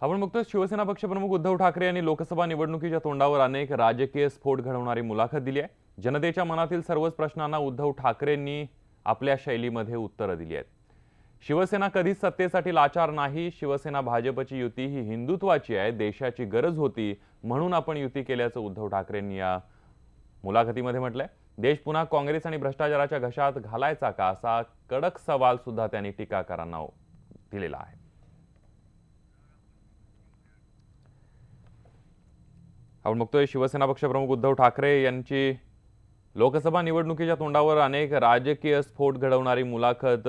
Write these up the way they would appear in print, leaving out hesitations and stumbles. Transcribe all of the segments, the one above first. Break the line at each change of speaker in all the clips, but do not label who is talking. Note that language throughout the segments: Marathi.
आपण बघतोय शिवसेना पक्षप्रमुख उद्धव ठाकरे यांनी लोकसभा निवडणुकीच्या तोंडावर अनेक राजकीय स्फोट घडवणारी मुलाखत दिली आहे। जनतेच्या मनातील सर्वच प्रश्नांना उद्धव ठाकरेंनी आपल्या शैलीमध्ये उत्तरं दिली आहेत। शिवसेना कधीच सत्तेसाठी लाचार नाही, शिवसेना भाजपची युती ही हिंदुत्वाची आहे, देशाची गरज होती म्हणून आपण युती केल्याचं उद्धव ठाकरेंनी या मुलाखतीमध्ये म्हटलंय। देश पुन्हा काँग्रेस आणि भ्रष्टाचाराच्या घशात घालायचा का, असा कडक सवाल सुद्धा त्यांनी टीकाकारांना दिलेला आहे। आपण बघतोय शिवसेना पक्षप्रमुख उद्धव ठाकरे यांची लोकसभा निवडणुकीच्या तोंडावर अनेक राजकीय स्फोट घडवणारी मुलाखत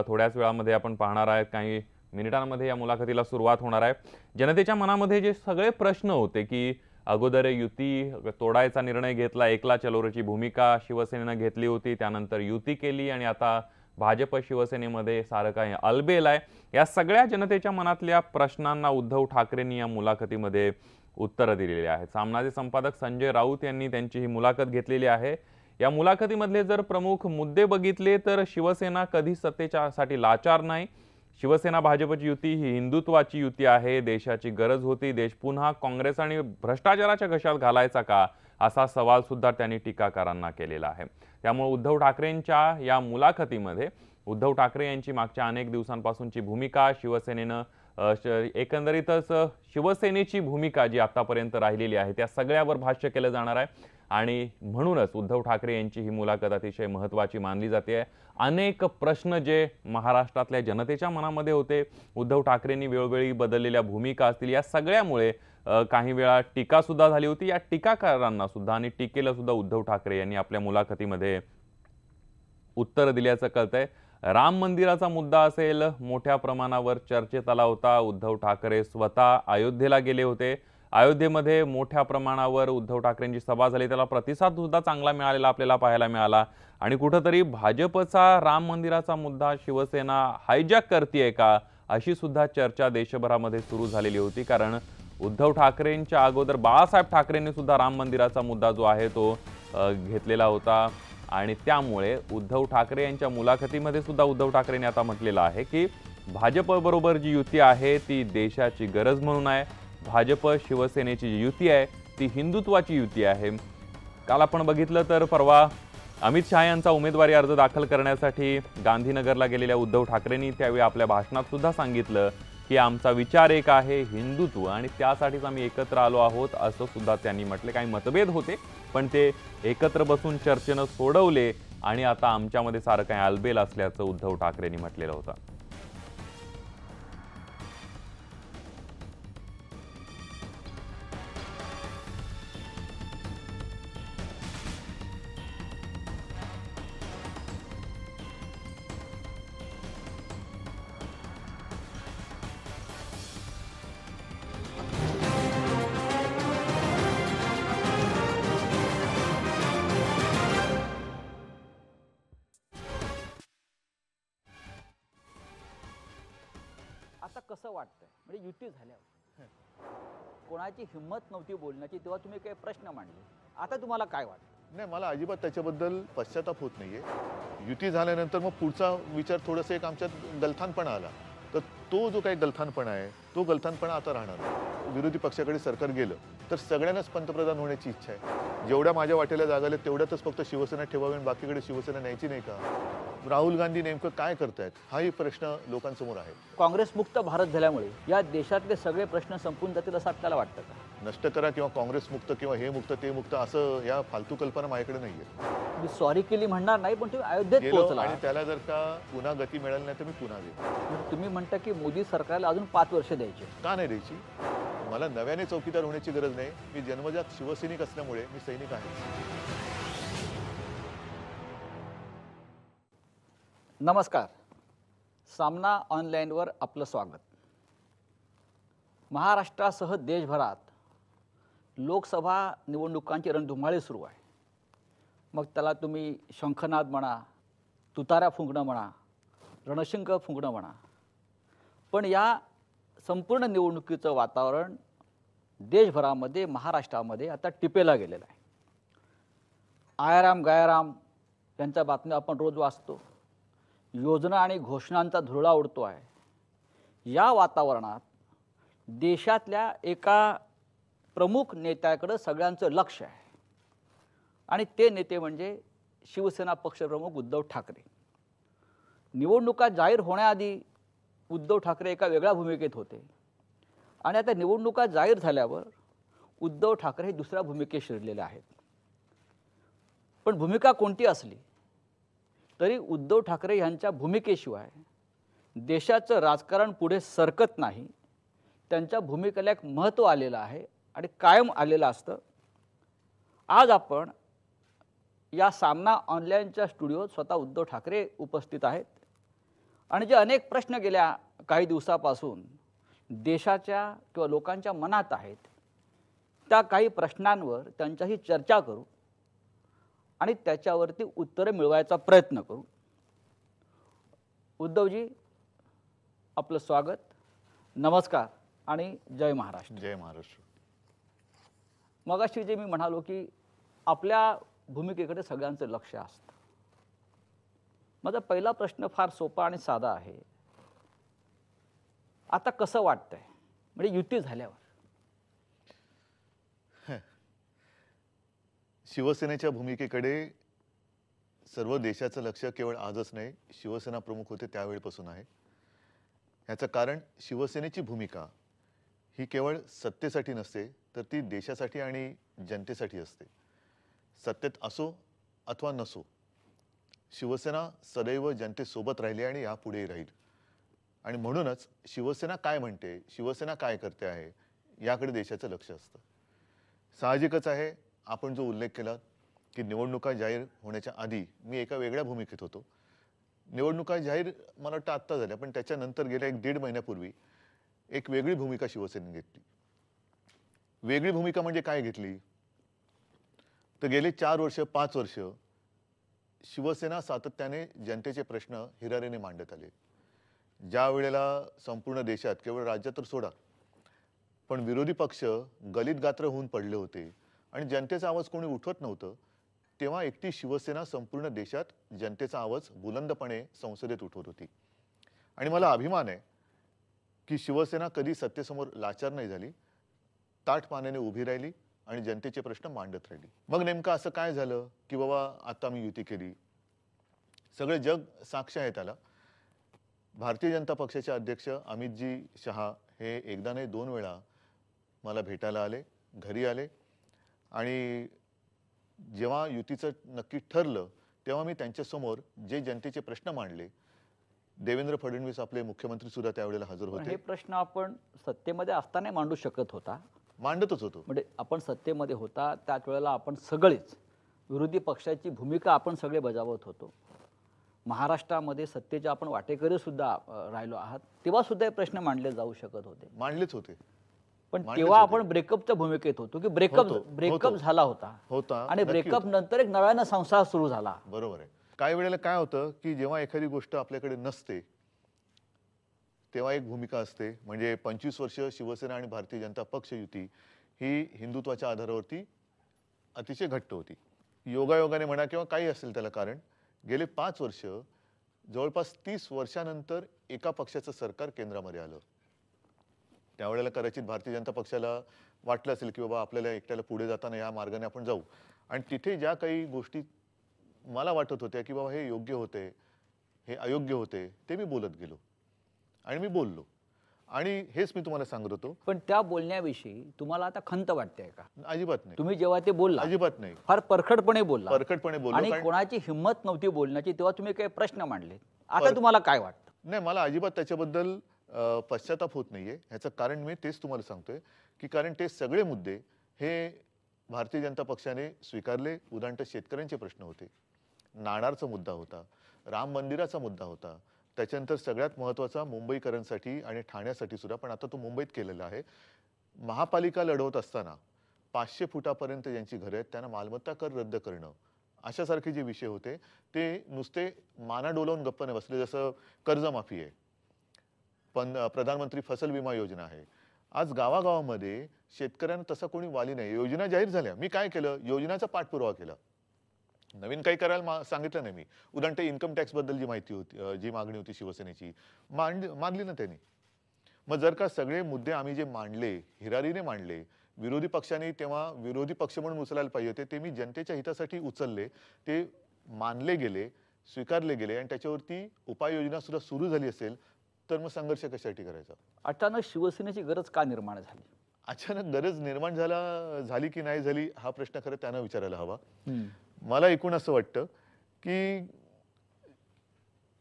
थोड्याच वेळामध्ये आपण पाहणार आहोत। काही मिनिटांमध्ये या मुलाखतीला सुरुवात होणार आहे। जनतेच्या मनामध्ये जे सगळे प्रश्न होते की अगोदर युती तोडायचा निर्णय घेतला, एकला चलोरची भूमिका शिवसेनेने घेतली होती, त्यानंतर युती केली आणि आता भाजप शिवसेनेमध्ये सारं काही अलबेल आहे, या सगळ्या जनतेच्या मनातल्या प्रश्नांना उद्धव ठाकरेंनी या मुलाखतीमध्ये उत्तरं दिलेली आहेत। सामनाचे संपादक संजय राऊत यांनी त्यांची ही मुलाखत घेतलेली आहे। या मुलाखतीमधले जर प्रमुख मुद्दे बघितले तर शिवसेना कधी सत्तेसाठी लाचार नाही, शिवसेना भाजपची युती ही हिंदुत्वाची युती आहे, देशाची गरज होती, देश पुन्हा काँग्रेस आणि भ्रष्टाचाराच्या घशात घालायचा का, असा सवाल सुद्धा त्यांनी टीकाकारांना केलेला आहे। त्यामुळे उद्धव ठाकरेंच्या या मुलाखतीमध्ये उद्धव ठाकरे यांची मागच्या अनेक दिवसांपासूनची भूमिका, शिवसेनेनं एकंदरीतच शिवसेनेची भूमिका जी आतापर्यंत राहिलेली आहे त्या सगळ्यावर भाष्य केलं जाणार आहे आणि म्हणूनच उद्धव ठाकरे यांची ही मुलाखत अतिशय महत्त्वाची मानली जाते। अनेक प्रश्न जे महाराष्ट्रातल्या जनतेच्या मनामध्ये होते, उद्धव ठाकरेंनी वेळोवेळी बदललेल्या भूमिका असतील, या सगळ्यामुळे काही वेळा टीका सुद्धा झाली होती। या टीकाकारांना सुद्धा आणि टीकेला सुद्धा उद्धव ठाकरे यांनी आपल्या मुलाखतीमध्ये उत्तर दिल्याचं कळतंय। राम मंदिराचा मुद्दा असेल, मोठ्या प्रमाणावर चर्चेत आला होता। उद्धव ठाकरे स्वतः अयोध्येला गेले होते, अयोध्येमध्ये मोठ्या प्रमाणावर उद्धव ठाकरेंची सभा झाली, त्याला प्रतिसाद सुद्धा चांगला मिळालेला आपल्याला पाहायला मिळाला आणि कुठेतरी भाजपचा राम मंदिराचा मुद्दा शिवसेना हायजॅक करतेय का, अशी सुद्धा चर्चा देशभरामध्ये सुरू झालेली होती। कारण उद्धव ठाकरेंच्या अगोदर बाळासाहेब ठाकरेंनी सुद्धा राम मंदिराचा मुद्दा जो आहे तो घेतलेला होता आणि त्यामुळे उद्धव ठाकरे यांच्या मुलाखतीमध्ये सुद्धा उद्धव ठाकरेंनी आता म्हटलेलं आहे की भाजप बरोबर जी युती आहे ती देशाची गरज म्हणून आहे, भाजप शिवसेनेची जी युती आहे ती हिंदुत्वाची युती आहे। काल आपण बघितलं तर परवा अमित शहा यांचा उमेदवारी अर्ज दाखल करण्यासाठी गांधीनगरला गेलेल्या उद्धव ठाकरेंनी त्यावेळी आपल्या भाषणात सुद्धा सांगितलं की आमचा विचार एक आहे, हिंदुत्व, आणि त्यासाठीच आम्ही एकत्र आलो आहोत, असं सुद्धा त्यांनी म्हटले। काही मतभेद होते पण ते एकत्र बसून चर्चेनं सोडवले आणि आता आमच्यामध्ये सारं काही अलबेल असल्याचं उद्धव ठाकरेंनी म्हटलेलं होतं।
आता कसं वाटतंय, म्हणजे युती झाल्यावर कोणाची हिंमत नव्हती बोलण्याची, तेव्हा तुम्ही काही प्रश्न मांडले, आता तुम्हाला काय वाटतं?
नाही, मला अजिबात त्याच्याबद्दल पश्चाताप होत नाहीये। युती झाल्यानंतर मग पुढचा विचार थोडंसं एक आमच्यात गलथानपणा आला, तर तो जो काही गलथानपणा आहे तो गलथानपणा आता राहणार नाही। विरोधी पक्षाकडे सरकार गेलं तर सगळ्यांनाच पंतप्रधान होण्याची इच्छा आहे। जेवढ्या माझ्या वाटेला जागा आल्या तेवढ्यातच फक्त शिवसेना ठेवावी आणि बाकीकडे शिवसेना न्यायची नाही का? राहुल गांधी नेमकं काय करतायत हाही प्रश्न लोकांसमोर आहे।
काँग्रेस मुक्त भारत झाल्यामुळे या देशातले सगळे प्रश्न संपून जातील असं आपल्याला वाटतं का?
नष्ट करा किंवा काँग्रेस मुक्त किंवा हे मुक्त ते मुक्त असं या फालतू कल्पना माझ्याकडे नाहीये।
मी सॉरी केली म्हणणार नाही, पण तुम्ही अयोध्येत पोहोचला
आणि त्याला जर का पुन्हा गती मिळाली नाही तर मी पुन्हा येईल।
तुम्ही म्हणता की मोदी सरकारला अजून 5 वर्ष द्यायचे,
का नाही द्यायची? मला नव्याने चौकीदार होण्याची गरज नाही, मी जन्मजात शिवसैनिक असल्यामुळे मी सैनिक आहे।
नमस्कार, सामना ऑनलाईनवर आपलं स्वागत। महाराष्ट्रासह देशभरात लोकसभा निवडणुकांची रणधुमाळी सुरू आहे। मग त्याला तुम्ही शंखनाद म्हणा, तुताऱ्या फुंकणं म्हणा, रणशिंग फुंकणं म्हणा, पण या संपूर्ण निवडणुकीचं वातावरण देशभरामध्ये, महाराष्ट्रामध्ये आता टिपेला गेलेलं आहे। आयाराम गायाराम यांच्या बातम्या आपण रोज वाचतो, योजना आणि घोषणांचा धुरळा उडतो आहे। या वातावरणात देशातल्या एका प्रमुख नेत्याकडे सगळ्यांचं लक्ष आहे आणि ते नेते म्हणजे शिवसेना पक्षप्रमुख उद्धव ठाकरे. निवडणुका जाहीर होण्याआधी उद्धव ठाकरे एका वेगळ्या भूमिकेत होते आणि आता निवडणुका जाहीर झाल्यावर उद्धव ठाकरे हे दुसऱ्या भूमिकेत शिरलेले आहेत. पण भूमिका कोणती असली तरी उद्धव ठाकरे यांच्या भूमिकेशिवाय देशाचं राजकारण पुढे सरकत नाही. त्यांच्या भूमिकेला एक महत्त्व आलेलं आहे आणि कायम आलेलं असतं. आज आपण या सामना ऑनलाईनच्या स्टुडिओत स्वतः उद्धव ठाकरे उपस्थित आहेत आणि जे अनेक प्रश्न गेल्या काही दिवसापासून देशाच्या किंवा लोकांच्या मनात आहेत त्या काही प्रश्नांवर त्यांच्याशी चर्चा करू आणि त्याच्यावरती उत्तरं मिळवायचा प्रयत्न करू. उद्धवजी, आपलं स्वागत, नमस्कार आणि जय महाराष्ट्र.
जय महाराष्ट्र.
मगाशी जे मी म्हणालो की आपल्या भूमिकेकडे सगळ्यांचं लक्ष असतं. माझा पहिला प्रश्न फार सोपा आणि साधा आहे. आता कसं वाटतंय म्हणजे युती झाल्यावर?
शिवसेनेच्या भूमिकेकडे सर्व देशाचं लक्ष केवळ आजच नाही, शिवसेना प्रमुख होते त्यावेळेपासून आहे. ह्याचं कारण शिवसेनेची भूमिका ही केवळ सत्तेसाठी नसते, तर ती देशासाठी आणि जनतेसाठी असते. सत्तेत असो अथवा नसो, शिवसेना सदैव जनतेसोबत राहिली आणि यापुढेही राहील. आणि म्हणूनच शिवसेना काय म्हणते, शिवसेना काय करते आहे, याकडे देशाचं लक्ष असतं. साहजिकच आहे, आपण जो उल्लेख केला की निवडणुका जाहीर होण्याच्या आधी मी एका वेगळ्या भूमिकेत होतो. निवडणुका जाहीर मला वाटतं आत्ता झाल्या, पण त्याच्यानंतर गेल्या 1-1.5 महिन्यापूर्वी एक वेगळी भूमिका शिवसेनेने घेतली. वेगळी भूमिका म्हणजे काय घेतली, तर गेले 4 वर्ष 5 वर्ष शिवसेना सातत्याने जनतेचे प्रश्न हिरारीने मांडत आले. ज्या वेळेला संपूर्ण देशात, केवळ राज्यात तर सोडा, पण विरोधी पक्ष गलित गात्र होऊन पडले होते आणि जनतेचा आवाज कोणी उठवत नव्हतं, तेव्हा एकटी शिवसेना संपूर्ण देशात जनतेचा आवाज बुलंदपणे संसदेत उठवत होती. आणि मला अभिमान आहे की शिवसेना कधी सत्तेसमोर लाचार नाही झाली, ताठ पाण्याने उभी राहिली आणि जनतेचे प्रश्न मांडत राहिली. मग नेमकं असं काय झालं की बाबा आता मी युती केली, सगळे जग साक्ष आहे त्याला. भारतीय जनता पक्षाचे अध्यक्ष अमितजी शहा हे एकदा नाही 2 वेळा मला भेटायला आले, घरी आले आणि जेव्हा युतीचं नक्की ठरलं तेव्हा मी त्यांच्यासमोर जे जनतेचे प्रश्न मांडले, देवेंद्र फडणवीस आपले मुख्यमंत्री सुद्धा त्यावेळेला हजर
पण
होते.
हे प्रश्न आपण सत्तेमध्ये असताना मांडू शकत होता.
मांडतच होतो.
म्हणजे आपण सत्तेमध्ये होता त्याच वेळेला आपण सगळेच विरोधी पक्षाची भूमिका आपण सगळे बजावत होतो. महाराष्ट्रामध्ये सत्तेचे आपण वाटेकरी सुद्धा राहिलो आहात, तेव्हा सुद्धा हे प्रश्न मांडले जाऊ शकत होते.
मांडलेच होते.
पण
मांडलेच
तेव्हा
होते.
आपण ब्रेकअपच्या भूमिकेत होतो की
होतो.
ब्रेकअप झाला
होता,
होता आणि
नक्की
ब्रेकअप
होता.
नंतर एक नव्यानं संसार सुरू झाला.
बरोबर आहे. काही वेळेला काय होतं की जेव्हा एखादी गोष्ट आपल्याकडे नसते तेव्हा एक भूमिका असते. म्हणजे 25 वर्ष शिवसेना आणि भारतीय जनता पक्ष युती ही हिंदुत्वाच्या आधारावरती अतिशय घट्ट होती. योगायोगाने म्हणा किंवा काही असेल त्याला कारण, गेले 5 वर्ष जवळपास 30 वर्षानंतर एका पक्षाचं सरकार केंद्रामध्ये आलं. त्यावेळेला कदाचित भारतीय जनता पक्षाला वाटलं असेल की बाबा आपल्याला एकट्याला पुढे जाताना या मार्गाने आपण जाऊ. आणि तिथे ज्या काही गोष्टी मला वाटत होत्या की बाबा हे योग्य होते, हे अयोग्य होते, ते मी बोलत गेलो आणि मी बोललो. आणि हेच मी तुम्हाला सांगत होतो.
पण त्या बोलण्याविषयी तुम्हाला आता खंत वाटते का?
अजिबात नाही.
तुम्ही जेव्हा ते बोलला
अजिबात नाही.
फार परखडपणे बोलला,
परखडपणे बोललो.
आणि
कारण
कोणाची हिंमत नव्हती बोलण्याची, तेव्हा तुम्ही काही प्रश्न मांडले. आता
पर-
तुम्हाला काय वाटतं?
नाही, मला अजिबात त्याच्याबद्दल पश्चाताप होत नाहीये. ह्याचं कारण मी तेच तुम्हाला सांगतोय की कारण ते सगळे मुद्दे हे भारतीय जनता पक्षाने स्वीकारले. उदाहरण शेतकऱ्यांचे प्रश्न होते, नाणारचा मुद्दा होता, राम मंदिराचा मुद्दा होता, त्याच्यानंतर सगळ्यात महत्त्वाचा मुंबईकरांसाठी आणि ठाण्यासाठी सुद्धा, पण आता तो मुंबईत केलेला आहे, महापालिका लढवत असताना 500 फुटापर्यंत ज्यांची घरं आहेत त्यांना मालमत्ता कर रद्द करणं, अशासारखे जे विषय होते ते नुसते माना डोलावून गप्प नाही बसले. जसं कर्जमाफी आहे, पण प्रधानमंत्री फसल विमा योजना आहे. आज गावागावामध्ये शेतकऱ्यांना तसा कोणी वाली नाही. योजना जाहीर झाल्या, मी काय केलं, योजनाचा पाठपुरावा केला, नवीन काही करायला सांगितलं नाही मी. उदाहरण इन्कम टॅक्स बद्दल जी माहिती होती, जी मागणी होती शिवसेनेची, मांडली ना त्यांनी. मग जर का सगळे मुद्दे आम्ही जे मांडले, हिरारीने मांडले, विरोधी पक्षांनी तेव्हा विरोधी पक्ष म्हणून उचलायला पाहिजे होते, ते मी जनतेच्या हितासाठी उचलले, ते मानले गेले, स्वीकारले गेले आणि त्याच्यावरती उपाययोजना सुद्धा सुरू झाली असेल, तर मग संघर्ष कशासाठी करायचा?
अचानक शिवसेनेची गरज का निर्माण झाली?
अचानक गरज निर्माण झाली की नाही झाली हा प्रश्न खरं त्यांना विचारायला हवा. मला एकूण असं वाटतं की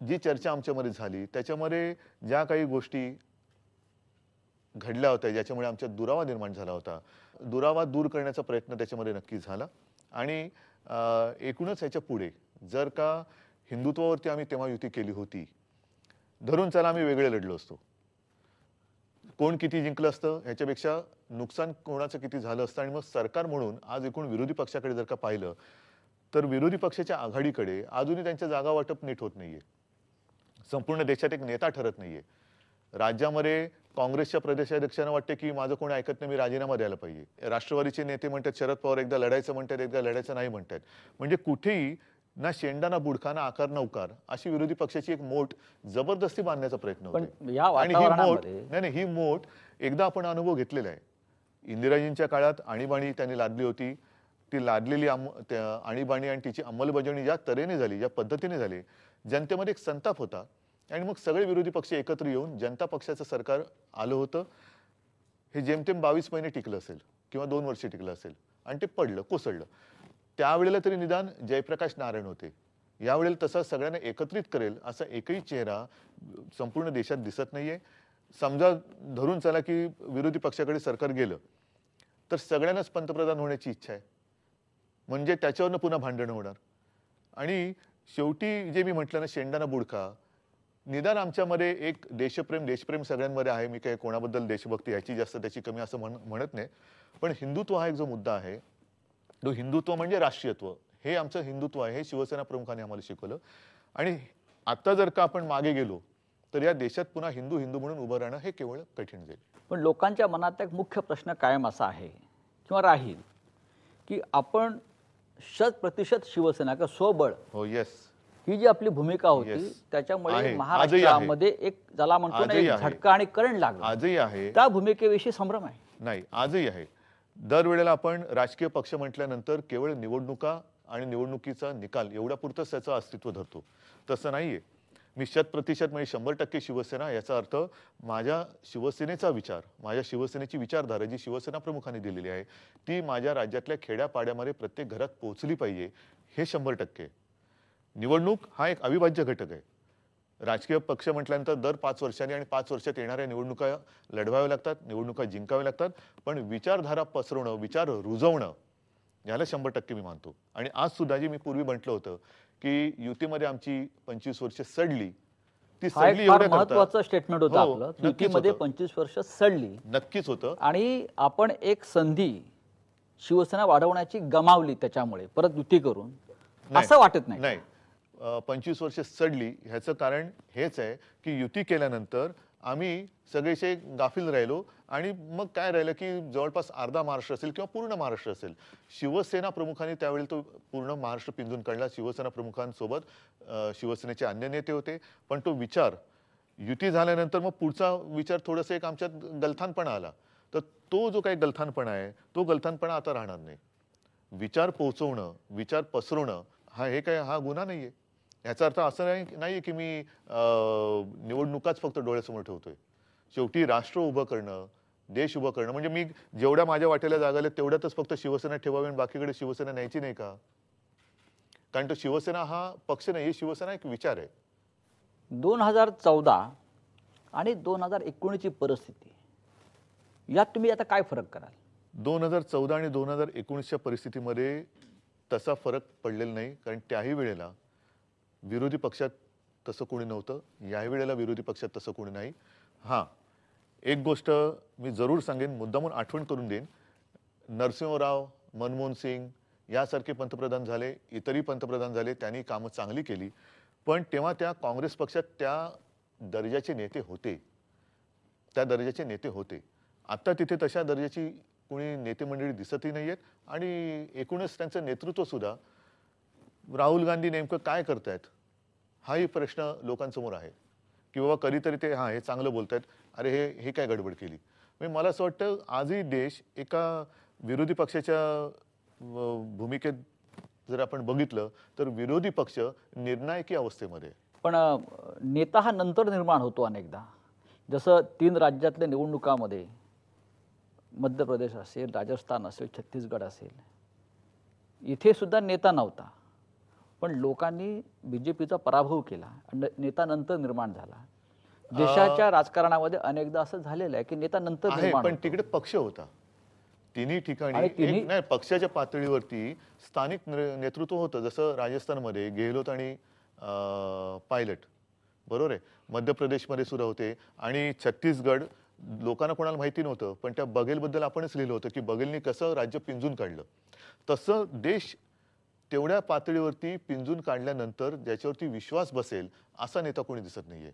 जी चर्चा आमच्यामध्ये झाली त्याच्यामध्ये ज्या काही गोष्टी घडल्या होत्या, ज्याच्यामुळे आमच्यात दुरावा निर्माण झाला होता, दुरावा दूर करण्याचा प्रयत्न त्याच्यामध्ये नक्की झाला. आणि एकूणच ह्याच्या पुढे जर का हिंदुत्वावरती आम्ही तेव्हा युती केली होती, धरून चला आम्ही वेगळे लढलो असतो, कोण किती जिंकलं असतं ह्याच्यापेक्षा नुकसान कोणाचं किती झालं असतं. आणि मग सरकार म्हणून आज एकूण विरोधी पक्षाकडे जर का पाहिलं तर विरोधी पक्षाच्या आघाडीकडे अजूनही त्यांच्या जागा वाटप नीट होत नाहीये, संपूर्ण देशात एक नेता ठरत नाहीये. राज्यामध्ये काँग्रेसच्या प्रदेशाध्यक्षांना वाटते की माझं कोणी ऐकत नाही, मी राजीनामा द्यायला पाहिजे. राष्ट्रवादीचे नेते म्हणतात शरद पवार एकदा लढायचं म्हणतात, एकदा लढायचं नाही म्हणतात. म्हणजे कुठेही ना शेंडा ना बुडखा ना आकार ना उकार अशी विरोधी पक्षाची एक मोठ जबरदस्ती बांधण्याचा प्रयत्न
पण
होतो.
या
आणि ही मोठ
वातावरणामध्ये
नाही ही मोठ एकदा आपण अनुभव घेतलेला आहे. इंदिराजींच्या काळात आणीबाणी त्यांनी लादली होती. ती लादलेली आणीबाणी आणि तिची अंमलबजावणी ज्या तऱ्हेने झाली, ज्या पद्धतीने झाली, जनतेमध्ये एक संताप होता. आणि मग सगळे विरोधी पक्ष एकत्र येऊन जनता पक्षाचं सरकार आलं होतं. हे जेमतेम 22 महिने टिकलं असेल किंवा 2 वर्ष टिकलं असेल आणि ते पडलं, कोसळलं. त्यावेळेला तरी निदान जयप्रकाश नारायण होते. यावेळेला तसा सगळ्यांना एकत्रित करेल असा एकही चेहरा संपूर्ण देशात दिसत नाहीये. समजा धरून चला की विरोधी पक्षाकडे सरकार गेलं तर सगळ्यांनाच पंतप्रधान होण्याची इच्छा आहे, म्हणजे त्याच्यावरनं पुन्हा भांडणं होणार. आणि शेवटी जे मी म्हटलं ना शेंडाना बुडका, निदान आमच्यामध्ये एक देशप्रेम सगळ्यांमध्ये आहे. मी काही कोणाबद्दल देशभक्ती याची जास्त त्याची कमी असं म्हणत नाही. पण हिंदुत्व हा एक जो मुद्दा आहे, तो हिंदुत्व म्हणजे राष्ट्रीयत्व, हे आमचं हिंदुत्व आहे, हे शिवसेना प्रमुखांनी आम्हाला शिकवलं. आणि आता जर का आपण मागे गेलो तर या देशात पुन्हा हिंदू म्हणून उभं राहणं हे केवळ कठीण जाईल.
पण लोकांच्या मनात एक मुख्य प्रश्न कायम असा आहे किंवा राहील की आपण 100% शिवसेना का स्वबळ,
हो येस,
ही जी आपली भूमिका होती
Yes.
त्याच्यामुळे
आहे.
महाराष्ट्रामध्ये एक ज्याला म्हणतो ना
आजही
एक
आहे.
झटका आणि करंट लागला,
आजही आहे.
त्या भूमिकेविषयी संभ्रम आहे.
नाही, आजही आहे. दरवेळेला आपण राजकीय पक्ष म्हटल्यानंतर केवळ निवडणुका आणि निवडणुकीचा निकाल एवढ्या पुरतच त्याचं अस्तित्व धरतो. तसं नाहीये. मी 100% म्हणजे 100% शिवसेना, याचा अर्थ माझ्या शिवसेनेचा विचार, माझ्या शिवसेनेची विचारधारा जी शिवसेना प्रमुखांनी दिलेली आहे ती माझ्या राज्यातल्या खेड्यापाड्यामध्ये प्रत्येक घरात पोहोचली पाहिजे, हे 100%. निवडणूक हा एक अविभाज्य घटक आहे. राजकीय पक्ष म्हटल्यानंतर दर 5 वर्षांनी आणि 5 वर्षात येणाऱ्या निवडणुका लढवाव्या लागतात, निवडणुका जिंकाव्या लागतात. पण विचारधारा पसरवणं, विचार रुजवणं, याला 100% मी मानतो. आणि आज सुद्धा जी मी पूर्वी म्हटलं होतं की युतीमध्ये आमची 25 वर्ष सडली, ती
हा एक
सडली
फार
एवढ्या
महत्वाचं स्टेटमेंट होतं
हो,
आपलं.
नक्कीच
युतीमध्ये
होतं.
25 वर्ष सडली
नक्कीच होतं.
आणि आपण एक संधी शिवसेना वाढवण्याची गमावली त्याच्यामुळे परत युती करून,
नाही,
असं वाटत नाही.
नाही, 25 वर्ष सडली ह्याचं कारण हेच आहे की युती केल्यानंतर आम्ही सगळेशे गाफील राहिलो. आणि मग काय राहिलं की जवळपास अर्धा महाराष्ट्र असेल किंवा पूर्ण महाराष्ट्र असेल, शिवसेना प्रमुखांनी त्यावेळी तो पूर्ण महाराष्ट्र पिंजून काढला. शिवसेना प्रमुखांसोबत शिवसेनेचे अन्य नेते होते. पण तो विचार युती झाल्यानंतर मग पुढचा विचार थोडंसं एक आमच्यात गलथानपणा आला. तर तो जो काही गलथानपणा आहे तो गलथानपणा आता राहणार नाही. विचार पोहोचवणं, विचार पसरवणं हा गुन्हा नाहीये. याचा अर्थ असं नाहीये की मी निवडणुकाच फक्त डोळ्यासमोर ठेवतोय. शेवटी राष्ट्र उभं करणं, देश उभं करणं, म्हणजे मी जेवढ्या माझ्या वाटेला जागा आल्या तेवढ्यातच फक्त शिवसेना ठेवावी आणि बाकीकडे शिवसेना न्यायची नाही का? कारण तो शिवसेना हा पक्ष नाही, शिवसेना एक विचार आहे.
2014 आणि 2019 ची परिस्थिती, यात तुम्ही आता काय फरक कराल?
2014 आणि 2019च्या परिस्थितीमध्ये तसा फरक पडलेला नाही. कारण त्याही वेळेला विरोधी पक्षात तसं कोणी नव्हतं, याही वेळेला विरोधी पक्षात तसं कोणी नाही. हां, एक गोष्ट मी जरूर सांगेन, मुद्दामून आठवण करून देईन. नरसिंहराव, मनमोहन सिंग यासारखे पंतप्रधान झाले, इतरही पंतप्रधान झाले, त्यांनी कामं चांगली केली. पण तेव्हा त्या काँग्रेस पक्षात त्या दर्जाचे नेते होते. आता तिथे तशा दर्जाची कोणी नेते मंडळी दिसतही नाहीयेत. आणि एकूणच त्यांचं नेतृत्व सुद्धा, राहुल गांधी नेमकं काय करतायत हाही प्रश्न लोकांसमोर आहे. की बाबा कधीतरी ते हे चांगलं बोलतायत, अरे हे काय गडबड केली. म्हणजे मला असं वाटतं आजही देश एका विरोधी पक्षाच्या भूमिकेत जर आपण बघितलं तर विरोधी पक्ष निर्णायकी अवस्थेमध्ये आहे.
पण नेता हा नंतर निर्माण होतो अनेकदा. जसं 3 राज्यातल्या निवडणुकामध्ये मध्य प्रदेश असेल, राजस्थान असेल, छत्तीसगड असेल, इथे सुद्धा नेता नव्हता. पण लोकांनी बीजेपीचा पराभव केला आणि नेता नंतर निर्माण झाला. देशाच्या राजकारणामध्ये अनेकदा असं झालेलं आहे की नेता नंतर
आहे,
निर्माण
पण
होतो.
तिकडे पक्ष होता. तिन्ही ठिकाणी
आणि तिन्ही-
नाही, पक्षाच्या पातळीवरती स्थानिक नेतृत्व होतं. जसं राजस्थानमध्ये गेहलोत आणि पायलट, बरोबर आहे. मध्य प्रदेशमध्ये सुद्धा होते आणि छत्तीसगड लोकांना कोणाला माहिती नव्हतं, पण त्या बघेलबद्दल आपणच लिहिलं होतं की बघेलनी कसं राज्य पिंजून काढलं. तसं देश तेवढ्या पातळीवरती पिंजून काढल्यानंतर ज्याच्यावरती विश्वास बसेल असा नेता कोणी दिसत नाहीये.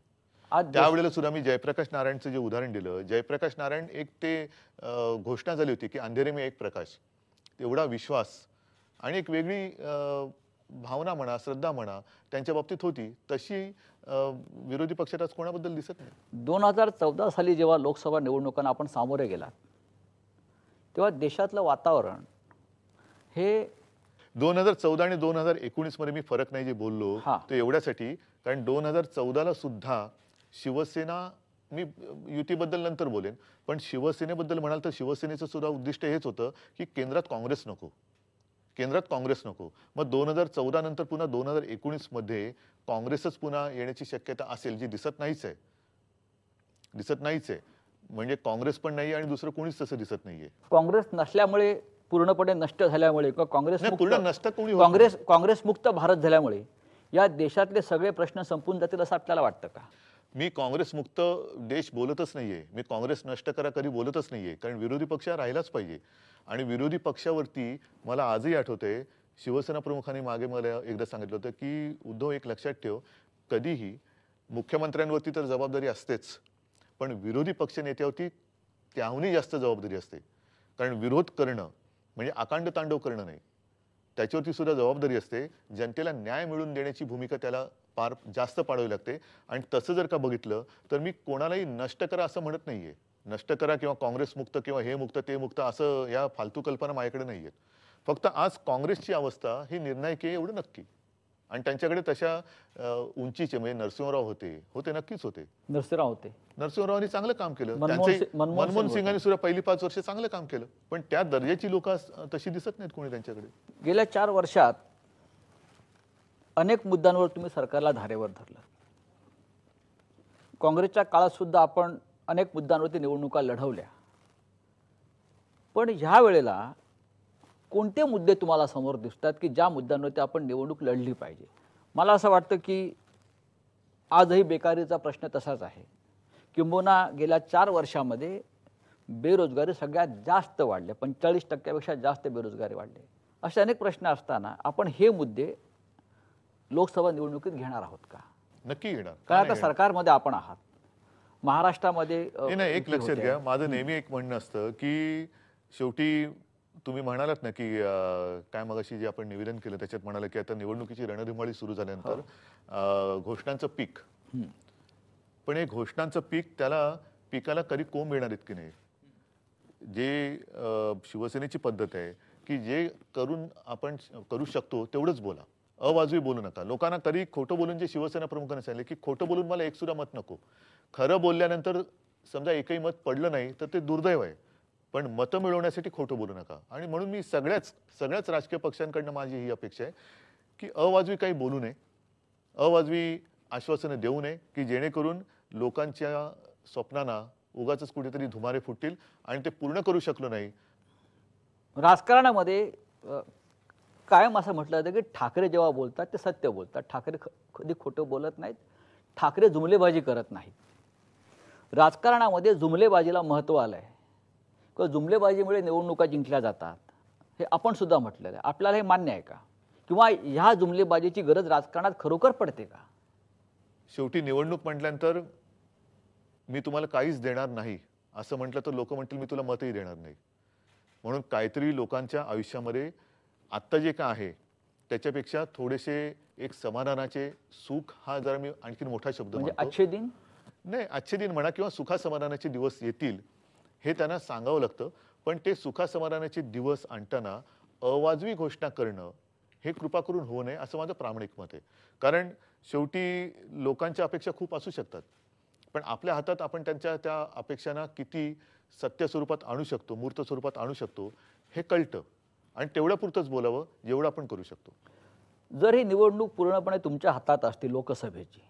आज देश-
त्यावेळेला सुद्धा मी जयप्रकाश नारायणचं जे उदाहरण दिलं, जयप्रकाश नारायण एक ते घोषणा झाली होती की अंधेरे में एक प्रकाश. एवढा विश्वास आणि एक वेगळी भावना म्हणा, श्रद्धा म्हणा त्यांच्या बाबतीत होती. तशी विरोधी पक्षात आज कोणाबद्दल दिसत नाही.
2014 साली जेव्हा लोकसभा निवडणुकांना आपण सामोरे गेलात, तेव्हा देशातलं वातावरण हे
2014 आणि 2019 मध्ये मी फरक नाही जे बोललो
हा.
ते एवढ्यासाठी, कारण 2014ला सुद्धा शिवसेना, मी युतीबद्दल नंतर बोलेन, पण शिवसेनेबद्दल म्हणाल तर शिवसेनेचं सुद्धा उद्दिष्ट हेच होतं की केंद्रात काँग्रेस नको, केंद्रात काँग्रेस नको. मग 2014 नंतर पुन्हा 2019 मध्ये काँग्रेसच पुन्हा येण्याची शक्यता असेल, जी दिसत नाहीच आहे. दिसत नाहीच आहे. म्हणजे काँग्रेस पण नाही आणि दुसरं कोणीच तसं दिसत नाहीये.
काँग्रेस नसल्यामुळे, पूर्णपणे नष्ट झाल्यामुळे किंवा काँग्रेस
नाही, पूर्ण नसतं कोणी होत
काँग्रेस मुक्त भारत झाल्यामुळे या देशातले सगळे प्रश्न संपून जातील असं आपल्याला वाटतं का?
मी काँग्रेस मुक्त देश बोलतच नाहीये. मी काँग्रेस नष्ट करा कधी बोलतच नाहीये, कारण विरोधी पक्ष राहिलाच पाहिजे. आणि विरोधी पक्षावरती मला आजही आठवतंय, शिवसेना प्रमुखांनी मागे मला एकदा सांगितलं होतं की उद्धव, एक लक्षात ठेव, कधीही मुख्यमंत्र्यांवरती तर जबाबदारी असतेच, पण विरोधी पक्ष नेत्यावरती त्याहूनही जास्त जबाबदारी असते. कारण विरोध करणं म्हणजे अकांड तांडव करणं नाही, त्याच्यावरती सुद्धा जबाबदारी असते. जनतेला न्याय मिळवून देण्याची भूमिका त्याला फार जास्त पाडावी लागते. आणि तसं जर का बघितलं तर मी कोणालाही नष्ट करा असं म्हणत नाहीये. नष्ट करा किंवा काँग्रेस मुक्त किंवा हे मुक्त ते मुक्त असं या फालतू कल्पना माझ्याकडे नाही आहेत. फक्त आज काँग्रेसची अवस्था ही निर्णायक आहे एवढं नक्की. आणि त्यांच्याकडे तशा उंचीचे म्हणजे नरसिंहराव होते नक्कीच होते.
नरसिंहराव होते.
नरसिंहरावांनी चांगलं काम केलं.
मनमोहन
त्यांचे
मनमोहन
मनमोहन
सिंग
सिंगांनी सुद्धा पहिली 5 वर्ष चांगलं काम केलं, पण त्या दर्जाची लोक तशी दिसत नाहीत कोणी त्यांच्याकडे.
गेल्या 4 वर्षात अनेक मुद्द्यांवर तुम्ही सरकारला धारेवर धरलं. काँग्रेसच्या काळात सुद्धा आपण अनेक मुद्द्यांवरती निवडणुका लढवल्या. पण ह्या वेळेला कोणते मुद्दे तुम्हाला समोर दिसतात की ज्या मुद्द्यांवरती आपण निवडणूक लढली पाहिजे? मला असं वाटतं की आजही बेकारीचा प्रश्न तसाच आहे. किंबहुना गेल्या 4 वर्षामध्ये बेरोजगारी सगळ्यात जास्त वाढली, 45% जास्त बेरोजगारी वाढली. असे अनेक प्रश्न असताना आपण हे मुद्दे लोकसभा निवडणुकीत घेणार आहोत का?
नक्की घेणार.
कारण आता सरकारमध्ये आपण आहात, महाराष्ट्रामध्ये
नाही, एक
युती
लक्षात
होते.
घ्या, माझं नेहमी एक म्हणणं असतं की शेवटी तुम्ही म्हणालात ना की काय मगाशी जे आपण निवेदन केलं त्याच्यात म्हणाला की आता निवडणुकीची रणधुमाळी सुरू झाल्यानंतर घोषणांचं पीक, पण हे घोषणांचं पीक, त्याला पिकाला कधी कोंब येणार आहेत की नाही. जे शिवसेनेची पद्धत आहे की जे करून आपण करू शकतो तेवढंच बोला, अवाजवी बोलू नका. लोकांना कधी खोटं बोलून, जे शिवसेना प्रमुखांनी सांगितलं की खोटं बोलून मला एक सुद्धा मत नको. खरं बोलल्यानंतर समजा एकही मत पडलं नाही तर ते दुर्दैव आहे, पण मतं मिळवण्यासाठी खोटं बोलू नका. आणि म्हणून मी सगळ्याच राजकीय पक्षांकडनं माझी ही अपेक्षा आहे की अवाजवी काही बोलू नये, अवाजवी आश्वासनं देऊ नये की जेणेकरून लोकांच्या स्वप्नांना उगाच कुठेतरी धुमारे फुटतील आणि ते पूर्ण करू शकलो नाही.
राजकारणामध्ये कायम असं म्हटलं जातं की ठाकरे जेव्हा बोलतात ते सत्य बोलतात. ठाकरे कधी खोटं बोलत नाहीत. ठाकरे जुमलेबाजी करत नाहीत. राजकारणामध्ये जुमलेबाजीला महत्त्व आलं आहे किंवा जुमलेबाजीमुळे निवडणुका जिंकल्या जातात, हे आपण सुद्धा म्हटलेलं आहे. आपल्याला हे मान्य आहे का? किंवा ह्या जुमलेबाजीची गरज राजकारणात खरोखर पडते का?
शेवटी निवडणूक म्हटल्यानंतर मी तुम्हाला काहीच देणार नाही असं म्हटलं तर लोक म्हणतील मी तुला मतही देणार नाही. म्हणून काहीतरी लोकांच्या आयुष्यामध्ये आत्ता जे काय आहे त्याच्यापेक्षा थोडेसे एक समाधानाचे सुख, हा जरा मी आणखी मोठा शब्द
म्हणजे
म्हणतो.
अच्छे दिन
नाही, आजचे दिन म्हणा किंवा सुखासमाधानाचे दिवस येतील हे त्यांना सांगावं लागतं. पण ते सुखासमाधानाचे दिवस आणताना अवाजवी घोषणा करणं हे कृपा करून होऊ नये असं माझं प्रामाणिक मत आहे. कारण शेवटी लोकांच्या अपेक्षा खूप असू शकतात, पण आपल्या हातात आपण त्यांच्या त्या अपेक्षांना किती सत्य स्वरूपात आणू शकतो, मूर्त स्वरूपात आणू शकतो हे कळतं. आणि तेवढ्यापुरतंच बोलावं जेवढं आपण करू शकतो.
जर ही निवडणूक पूर्णपणे तुमच्या हातात असती लोकसभेची,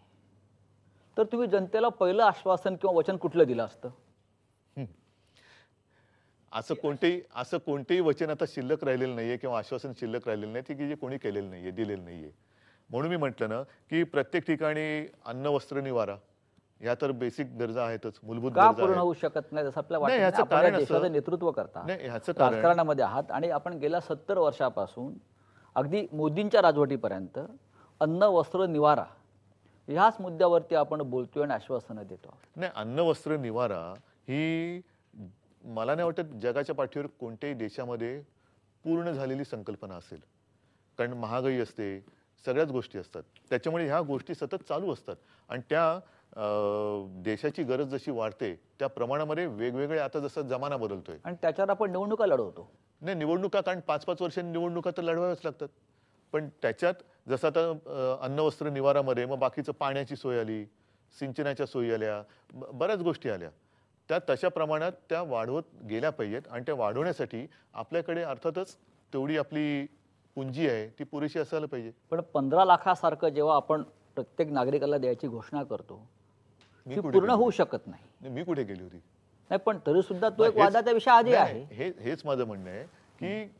तर तुम्ही जनतेला पहिलं आश्वासन किंवा वचन कुठलं दिलं असतं?
असं कोणतेही वचन आता शिल्लक राहिलेलं नाहीये किंवा आश्वासन शिल्लक राहिलेलं नाही की जे कोणी केलेलं नाहीये, दिलेलं नाहीये. म्हणून मी म्हटलं ना की प्रत्येक ठिकाणी अन्न, वस्त्र, निवारा या तर बेसिक गरजा आहेतच, मूलभूत
का
गरजा
पूर्ण
आहेत.
होऊ शकत नाही असं आपल्याला
नाही,
वाटतं?
ह्याचं
आपण या
कारण असं-
देशाचं नेतृत्व करता,
नाही, ह्याचं कारण
राजकारणामध्ये आहात आणि आपण गेल्या 70 वर्षापासून अगदी मोदींच्या राजवटीपर्यंत अन्न, वस्त्र, निवारा ह्याच मुद्द्यावरती आपण बोलतोय आणि आश्वासनं देतो.
नाही, अन्न, वस्त्र, निवारा ही मला नाही वाटत जगाच्या पाठीवर कोणत्याही देशामध्ये पूर्ण झालेली संकल्पना असेल. कारण महागाई असते, सगळ्याच गोष्टी असतात, त्याच्यामुळे ह्या गोष्टी सतत चालू असतात. आणि त्या देशाची गरज जशी वाढते त्या प्रमाणामध्ये वेगवेगळे, आता जसा जमाना बदलतोय
आणि त्याच्यावर आपण निवडणुका लढवतो.
नाही, निवडणुका कारण 5-5 वर्षांनी निवडणुका तर लढवाव्याच लागतात. पण त्याच्यात जसं आता अन्न, वस्त्र, निवारामध्ये मग बाकीचं पाण्याची सोय आली, सिंचनाच्या सोयी आल्या, बऱ्याच गोष्टी आल्या. त्या तशा प्रमाणात त्या वाढवत गेल्या पाहिजेत. आणि त्या वाढवण्यासाठी आपल्याकडे अर्थातच तेवढी आपली पुंजी आहे ती पुरेशी असायला पाहिजे.
पण 15 लाखासारखं जेव्हा आपण प्रत्येक नागरिकाला द्यायची घोषणा करतो
मी
ती
कुठे
पूर्ण
गेली
होऊ
होती?
शकत नाही.
नाही, मी कुठे गेली होती?
नाही, पण तरी सुद्धा तो एक
हेच-
वादाचा विषय आधी
नाही,
आहे.
हेच माझं म्हणणं आहे की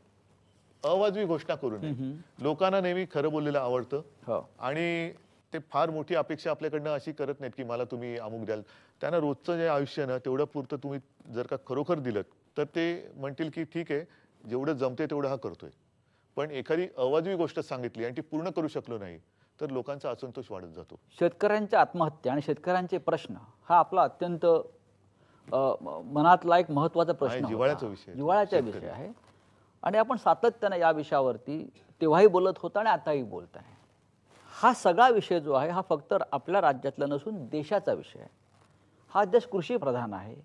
अवाजवी घोषणा करू नये. लोकांना नेहमी खरं बोललेलं आवडतं
हो.
आणि ते फार मोठी अपेक्षा आपल्याकडनं अशी करत नाहीत की मला तुम्ही अमुक द्याल. त्यांना रोजचं जे आयुष्य ना तेवढं पुरतं तुम्ही जर का खरोखर दिलं तर ते म्हणतील की ठीक आहे, जेवढं जमते तेवढं हा करतोय. पण एखादी अवाजवी गोष्ट सांगितली आणि ती पूर्ण करू शकलो नाही तर लोकांचा असंतोष वाढत जातो.
शेतकऱ्यांच्या आत्महत्या आणि शेतकऱ्यांचे प्रश्न हा आपला अत्यंत मनातला एक महत्त्वाचा प्रश्न
आहे,
होता.
जिव्हाळ्याचा विषय.
जिव्हाळ्याचा
शेतकरी.
विषय आहे आणि आपण सातत्याने या विषयावरती तेव्हाही बोलत होता आणि आताही बोलत आहे. हा सगळा विषय जो आहे हा फक्त आपल्या राज्यातला नसून देशाचा विषय आहे. हा देश कृषी प्रधान आहे.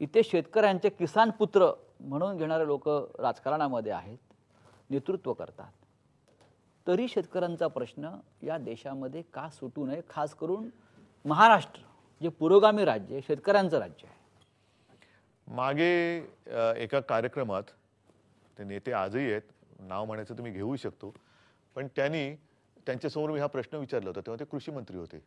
इथे शेतकऱ्यांचे किसान पुत्र म्हणून घेणारे लोक राजकारणामध्ये आहेत, नेतृत्व करतात. तरी शेतकऱ्यांचा प्रश्न या देशामध्ये का सुटू नये? खास करून महाराष्ट्र जे पुरोगामी राज्य आहे, शेतकऱ्यांचं राज्य आहे.
मागे एका कार्यक्रमात ते नेते आजही आहेत, नाव म्हणायचं तुम्ही घेऊ शकतो, पण त्यांच्यासमोर मी हा प्रश्न विचारला होता तेव्हा ते कृषी मंत्री होते.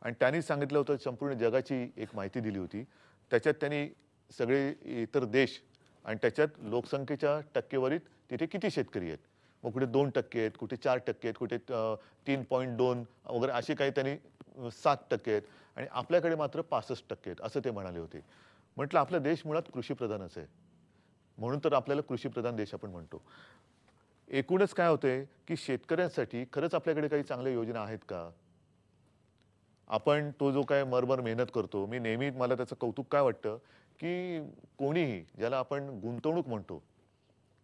आणि त्यांनी सांगितलं होतं, संपूर्ण जगाची एक माहिती दिली होती. त्याच्यात त्यांनी सगळे इतर देश आणि त्याच्यात लोकसंख्येच्या टक्केवारीत तिथे किती शेतकरी आहेत, मग कुठे 2% आहेत, कुठे 4% आहेत, कुठे 3.2 वगैरे असे काही त्यांनी 7% आहेत आणि आपल्याकडे मात्र 65% आहेत असं ते म्हणाले होते. म्हटलं आपला देश मुळात कृषीप्रधानच आहे, म्हणून तर आपल्याला कृषीप्रधान देश आपण म्हणतो. एकूणच काय होतंय की शेतकऱ्यांसाठी खरंच आपल्याकडे काही चांगल्या योजना आहेत का? आपण तो जो काय मरमर मेहनत करतो, मी नेहमी मला त्याचं कौतुक काय वाटतं की कोणीही ज्याला आपण गुंतवणूक म्हणतो,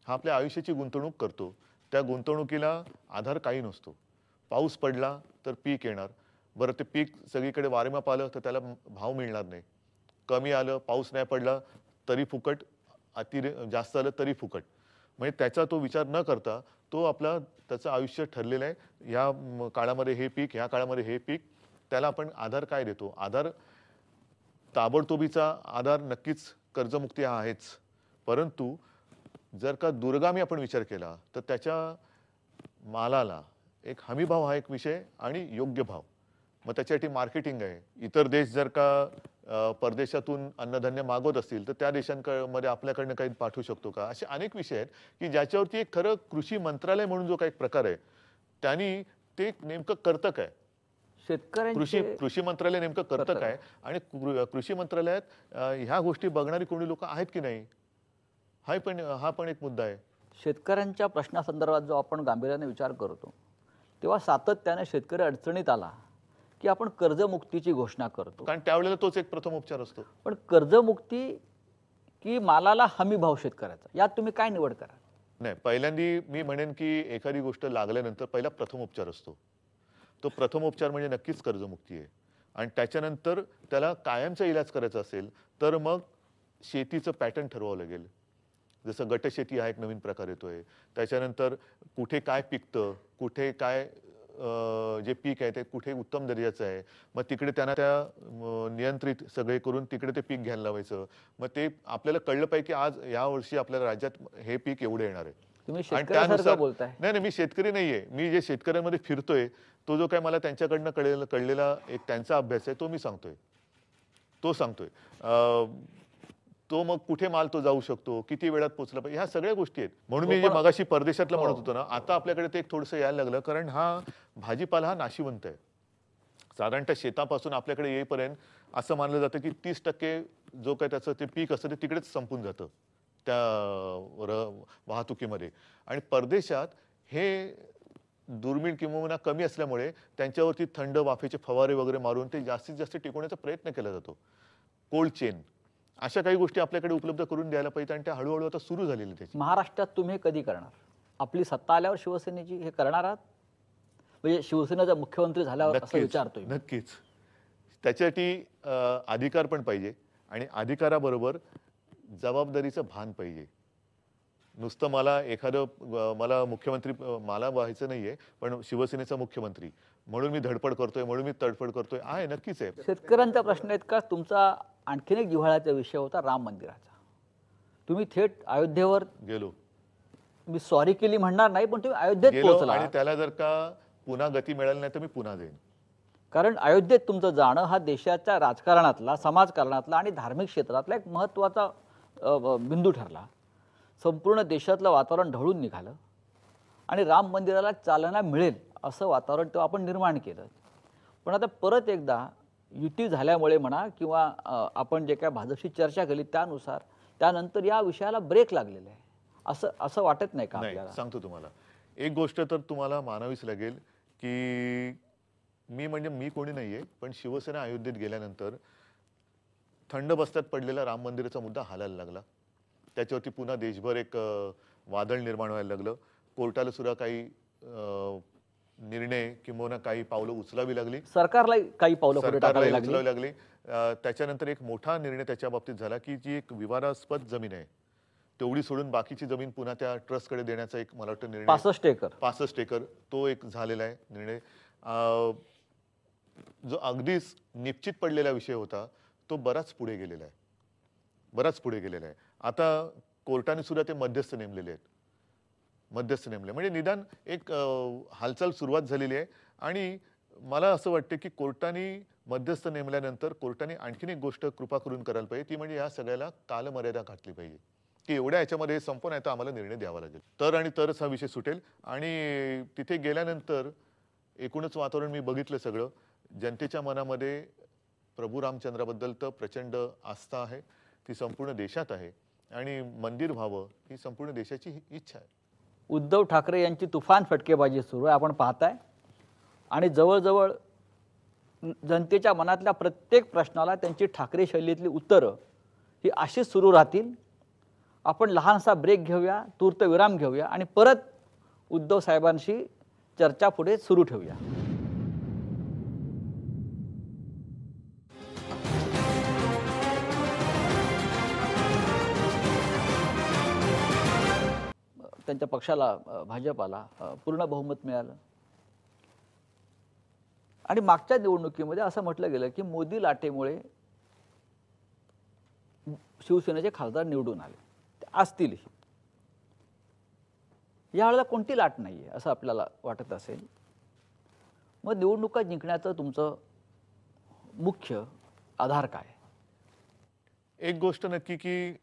हा आपल्या आयुष्याची गुंतवणूक करतो, त्या गुंतवणुकीला आधार काही नसतो. पाऊस पडला तर पीक येणार, बरं ते पीक सगळीकडे वारेमाप आलं तर त्याला भाव मिळणार नाही, कमी आलं, पाऊस नाही पडला तरी फुकट, जास्त आलं तरी फुकट. म्हणजे त्याचा तो विचार न करता तो आपला त्याचं आयुष्य ठरलेलं आहे. ह्या काळामध्ये हे पीक, ह्या काळामध्ये हे पीक, त्याला आपण आधार काय देतो? आधार ताबडतोबीचा आधार नक्कीच कर्जमुक्ती हा आहेच, परंतु जर का दूरगामी आपण विचार केला तर त्याच्या मालाला एक हमीभाव हा एक विषय आणि योग्य भाव, मग त्याच्यासाठी मार्केटिंग आहे. इतर देश जर का परदेशातून अन्नधान्य मागवत असतील तर त्या देशांमध्ये आपल्याकडनं काही पाठवू शकतो का? असे अनेक विषय आहेत की ज्याच्यावरती एक खरं कृषी मंत्रालय म्हणून जो काही प्रकार आहे त्यांनी ते नेमकं करतं काय? कृषी मंत्रालय नेमकं करतं काय? आणि कृषी मंत्रालयात ह्या गोष्टी बघणारी कोणी लोक आहेत की नाही, हा पण एक मुद्दा आहे.
शेतकऱ्यांच्या प्रश्नासंदर्भात जो आपण गांभीर्याने विचार करतो तेव्हा सातत्याने शेतकरी अडचणीत आला की आपण कर्जमुक्तीची घोषणा करतो,
कारण त्यावेळेला तोच एक प्रथम उपचार असतो.
पण कर्जमुक्ती की मालाला हमी भाव शेतकऱ्याचा, यात तुम्ही काय निवड करा?
नाही, पहिल्यांदी मी म्हणेन की एखादी गोष्ट लागल्यानंतर पहिला प्रथम उपचार असतो. तो प्रथम उपचार म्हणजे नक्कीच कर्जमुक्ती आहे. आणि त्याच्यानंतर त्याला कायमचा इलाज करायचा असेल तर मग शेतीचं पॅटर्न ठरवावं लागेल. जसं गटशेती हा एक नवीन प्रकार येतोय. त्याच्यानंतर कुठे काय पिकतं, कुठे काय जे पीक आहे ते कुठे उत्तम दर्जाचं आहे, मग तिकडे त्यांना नियंत्रित सगळे करून तिकडे ते पीक घ्यायला लावायचं. मग ते आपल्याला कळलं पाहिजे की आज या वर्षी आपल्या राज्यात हे पीक एवढे येणार आहे.
तुम्ही
आणि
शेतकऱ्यासारखं बोलताय.
नाही नाही, मी शेतकरी नाहीये. मी जे शेतकऱ्यांमध्ये फिरतोय तो जो काय मला त्यांच्याकडनं कळलेला एक त्यांचा अभ्यास आहे तो मी सांगतोय, तो सांगतोय. तो मग कुठे माल तो जाऊ शकतो, किती वेळात पोहोचला पाहिजे, ह्या सगळ्या गोष्टी आहेत. म्हणून मी जे मगाशी परदेशातलं म्हणत होतो ना, आता आपल्याकडे ते एक थोडंसं यायला लागलं, कारण हा भाजीपाला हा नाशिवंत आहे. साधारणतः शेतापासून आपल्याकडे येईपर्यंत असं मानलं जातं की 30% जो काय त्याचं ते पीक असतं ते तिकडेच संपून जातं त्या वाहतुकीमध्ये. आणि परदेशात हे दुर्मिळ किंवा कमी असल्यामुळे त्यांच्यावरती थंड वाफेचे फवारे वगैरे मारून ते जास्तीत जास्त टिकवण्याचा प्रयत्न केला जातो. कोल्ड चेन अशा काही गोष्टी आपल्याकडे उपलब्ध करून द्यायला पाहिजे आणि त्या हळूहळू आता सुरू झालेली त्याची.
महाराष्ट्रात तुम्ही हे कधी करणार? आपली सत्ता आल्यावर शिवसेनेची हे करणार आहात? म्हणजे शिवसेनेचा मुख्यमंत्री झाल्यावर असं विचारतोय.
नक्कीच. त्याच्यासाठी अधिकार पण पाहिजे आणि अधिकाराबरोबर जबाबदारीचं भान पाहिजे. नुसतं मला मुख्यमंत्री मला व्हायचं नाहीये, पण शिवसेनेचा मुख्यमंत्री म्हणून मी धडपड करतोय, म्हणून मी तडफड करतोय आहे, नक्कीच आहे.
शेतकऱ्यांचा प्रश्न आहेत का? तुमचा आणखीन एक जिव्हाळ्याचा विषय होता राम मंदिराचा. तुम्ही थेट अयोध्येवर
गेलो
मी सॉरी केली म्हणणार नाही, पण तुम्ही अयोध्येत
गेलो
पोहोचला.
आणि त्याला जर का पुन्हा गती मिळाली नाही तर मी पुन्हा जाईन.
कारण अयोध्येत तुमचं जाणं हा देशाच्या राजकारणातला, समाजकारणातला आणि धार्मिक क्षेत्रातला एक महत्त्वाचा बिंदू ठरला. संपूर्ण देशातलं वातावरण ढवळून निघालं आणि राम मंदिराला चालना मिळेल असं वातावरण तेव्हा आपण निर्माण केलं. पण आता परत एकदा युती झाल्यामुळे म्हणा किंवा आपण जे काय भाजपशी चर्चा केली त्यानुसार त्यानंतर या विषयाला ब्रेक लागलेला आहे. असं वाटत नाही का आपल्याला?
सांगतो तुम्हाला एक गोष्ट तर तुम्हाला मानावीच लागेल की मी कोणी नाहीये, पण शिवसेना अयोध्येत गेल्यानंतर थंड बस्त्यात पडलेला राम मंदिराचा मुद्दा हालायला लागला. त्याच्यावरती पुन्हा देशभर एक वादळ निर्माण व्हायला लागलं. कोर्टाला सुद्धा काही निर्णय किंवा काही पावलं उचलावी लागली,
सरकारला काही पावलं पुढे टाकावी
लागली. त्याच्यानंतर एक मोठा निर्णय त्याच्या बाबतीत झाला की जी एक विवादास्पद जमीन आहे तेवढी सोडून बाकीची जमीन पुन्हा त्या ट्रस्टकडे देण्याचा एक मला वाटतं निर्णय 65 एकर तो एक झालेला आहे निर्णय. जो अगदीच निश्चित पडलेला विषय होता तो बराच पुढे गेलेला आहे. आता कोर्टाने सुद्धा ते मध्यस्थ नेमलेले आहेत. म्हणजे निदान एक हालचाल सुरुवात झालेली आहे. आणि मला असं वाटतं की कोर्टाने मध्यस्थ नेमल्यानंतर कोर्टाने आणखीन एक गोष्ट कृपा करून करायला पाहिजे, ती म्हणजे या सगळ्याला कालमर्यादा घातली पाहिजे की एवढ्या याच्यामध्ये संपून आहे तर आम्हाला निर्णय द्यावा लागेल, तरच हा विषय सुटेल. आणि तिथे गेल्यानंतर एकूणच वातावरण मी बघितलं सगळं. जनतेच्या मनामध्ये प्रभू रामचंद्राबद्दल तर प्रचंड आस्था आहे, ती संपूर्ण देशात आहे आणि मंदिर व्हावं ही संपूर्ण देशाची इच्छा आहे.
उद्धव ठाकरे यांची तुफान फटकेबाजी सुरू आहे, आपण पाहताय. आणि जवळजवळ जनतेच्या मनातल्या प्रत्येक प्रश्नाला त्यांची ठाकरे शैलीतली उत्तरं ही अशीच सुरू राहतील. आपण लहानसा ब्रेक घेऊया, तूर्त विराम घेऊया आणि परत उद्धव साहेबांशी चर्चा पुढे सुरू ठेवूया. त्यांच्या पक्षाला भाजपाला पूर्ण बहुमत मिळालं. आणि मागच्या निवडणुकीमध्ये असं म्हटलं गेलं की मोदी लाटेमुळे शिवसेनेचे खासदार निवडून आले. ते असतीलही. यावेळेला कोणती लाट नाही आहे असं आपल्याला वाटत असेल, मग निवडणुका जिंकण्याचं तुमचं मुख्य आधार काय?
एक गोष्ट नक्की की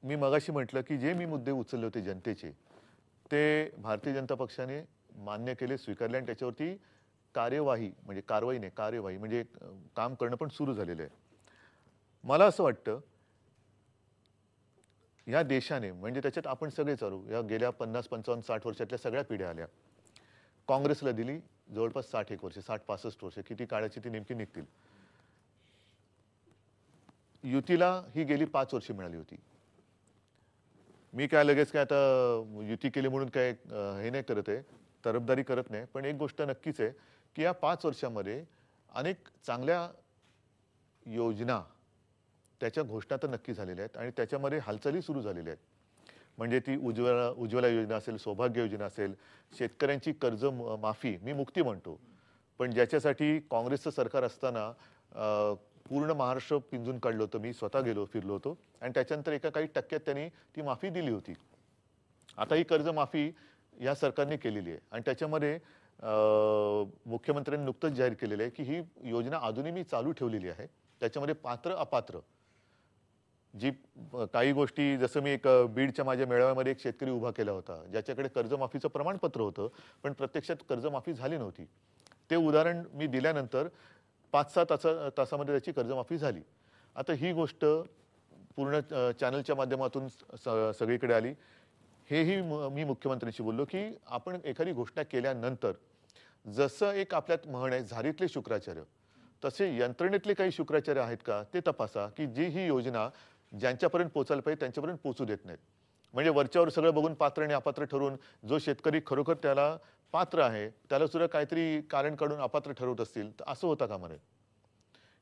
मी मगाशी म्हटलं की जे मी मुद्दे उचलले होते जनतेचे ते भारतीय जनता पक्षाने मान्य केले, स्वीकारले आणि त्याच्यावरती कार्यवाही म्हणजे काम करणं पण सुरू झालेलं आहे. मला असं वाटतं या देशाने म्हणजे त्याच्यात आपण सगळे चालू या गेल्या 50, 55, 60 वर्षातल्या सगळ्या पिढ्या आल्या. काँग्रेसला दिली जवळपास 61 वर्ष, 65 वर्ष, किती काळाची ती नेमकी निघतील. युतीला ही गेली 5 वर्ष मिळाली होती. मी काय लगेच काय आता युती केली म्हणून काय हे नाही करत आहे, तरफदारी करत नाही, पण एक गोष्ट नक्कीच आहे की या 5 वर्षामध्ये अनेक चांगल्या योजना त्याच्या घोषणा तर नक्की झालेल्या आहेत आणि त्याच्यामध्ये हालचाली सुरू झालेल्या आहेत. म्हणजे ती उज्ज्वला योजना असेल, सौभाग्य योजना असेल, शेतकऱ्यांची कर्ज माफी, मी मुक्ती म्हणतो, पण ज्याच्यासाठी काँग्रेसचं सरकार असताना पूर्ण महाराष्ट्र पिंजून काढलं होतं. मी स्वतः फिरलो होतो आणि त्याच्यानंतर एका काही टक्क्यात त्यांनी ती माफी दिली होती. आता ही कर्जमाफी या सरकारने केलेली आहे आणि त्याच्यामध्ये मुख्यमंत्र्यांनी नुकतंच जाहीर केलेलं आहे की ही योजना अजूनही मी चालू ठेवलेली आहे. त्याच्यामध्ये पात्र अपात्र जी काही गोष्टी, जसं मी एक बीडच्या माझ्या मेळाव्यामध्ये एक शेतकरी उभा केला होता ज्याच्याकडे कर्जमाफीचं प्रमाणपत्र होतं पण प्रत्यक्षात कर्जमाफी झाली नव्हती. ते उदाहरण मी दिल्यानंतर 5-6 तासामध्ये त्याची कर्जमाफी झाली. आता ही गोष्ट पूर्ण चॅनलच्या माध्यमातून सगळीकडे आली. हेही मी मुख्यमंत्र्यांशी बोललो की आपण एखादी घोषणा केल्यानंतर जसं एक आपल्यात म्हण आहे झारीतले शुक्राचार्य, तसे यंत्रणेतले काही शुक्राचार्य आहेत का ते तपासा की जी ही योजना ज्यांच्यापर्यंत पोहोचायला पाहिजे त्यांच्यापर्यंत पोहोचू देत नाहीत. म्हणजे वरच्यावर सगळं बघून पात्र आणि अपात्र ठरवून जो शेतकरी खरोखर त्याला पात्र आहे त्याला सुद्धा काहीतरी कारण काढून अपात्र ठरवत असतील तर असं होता कामा नये.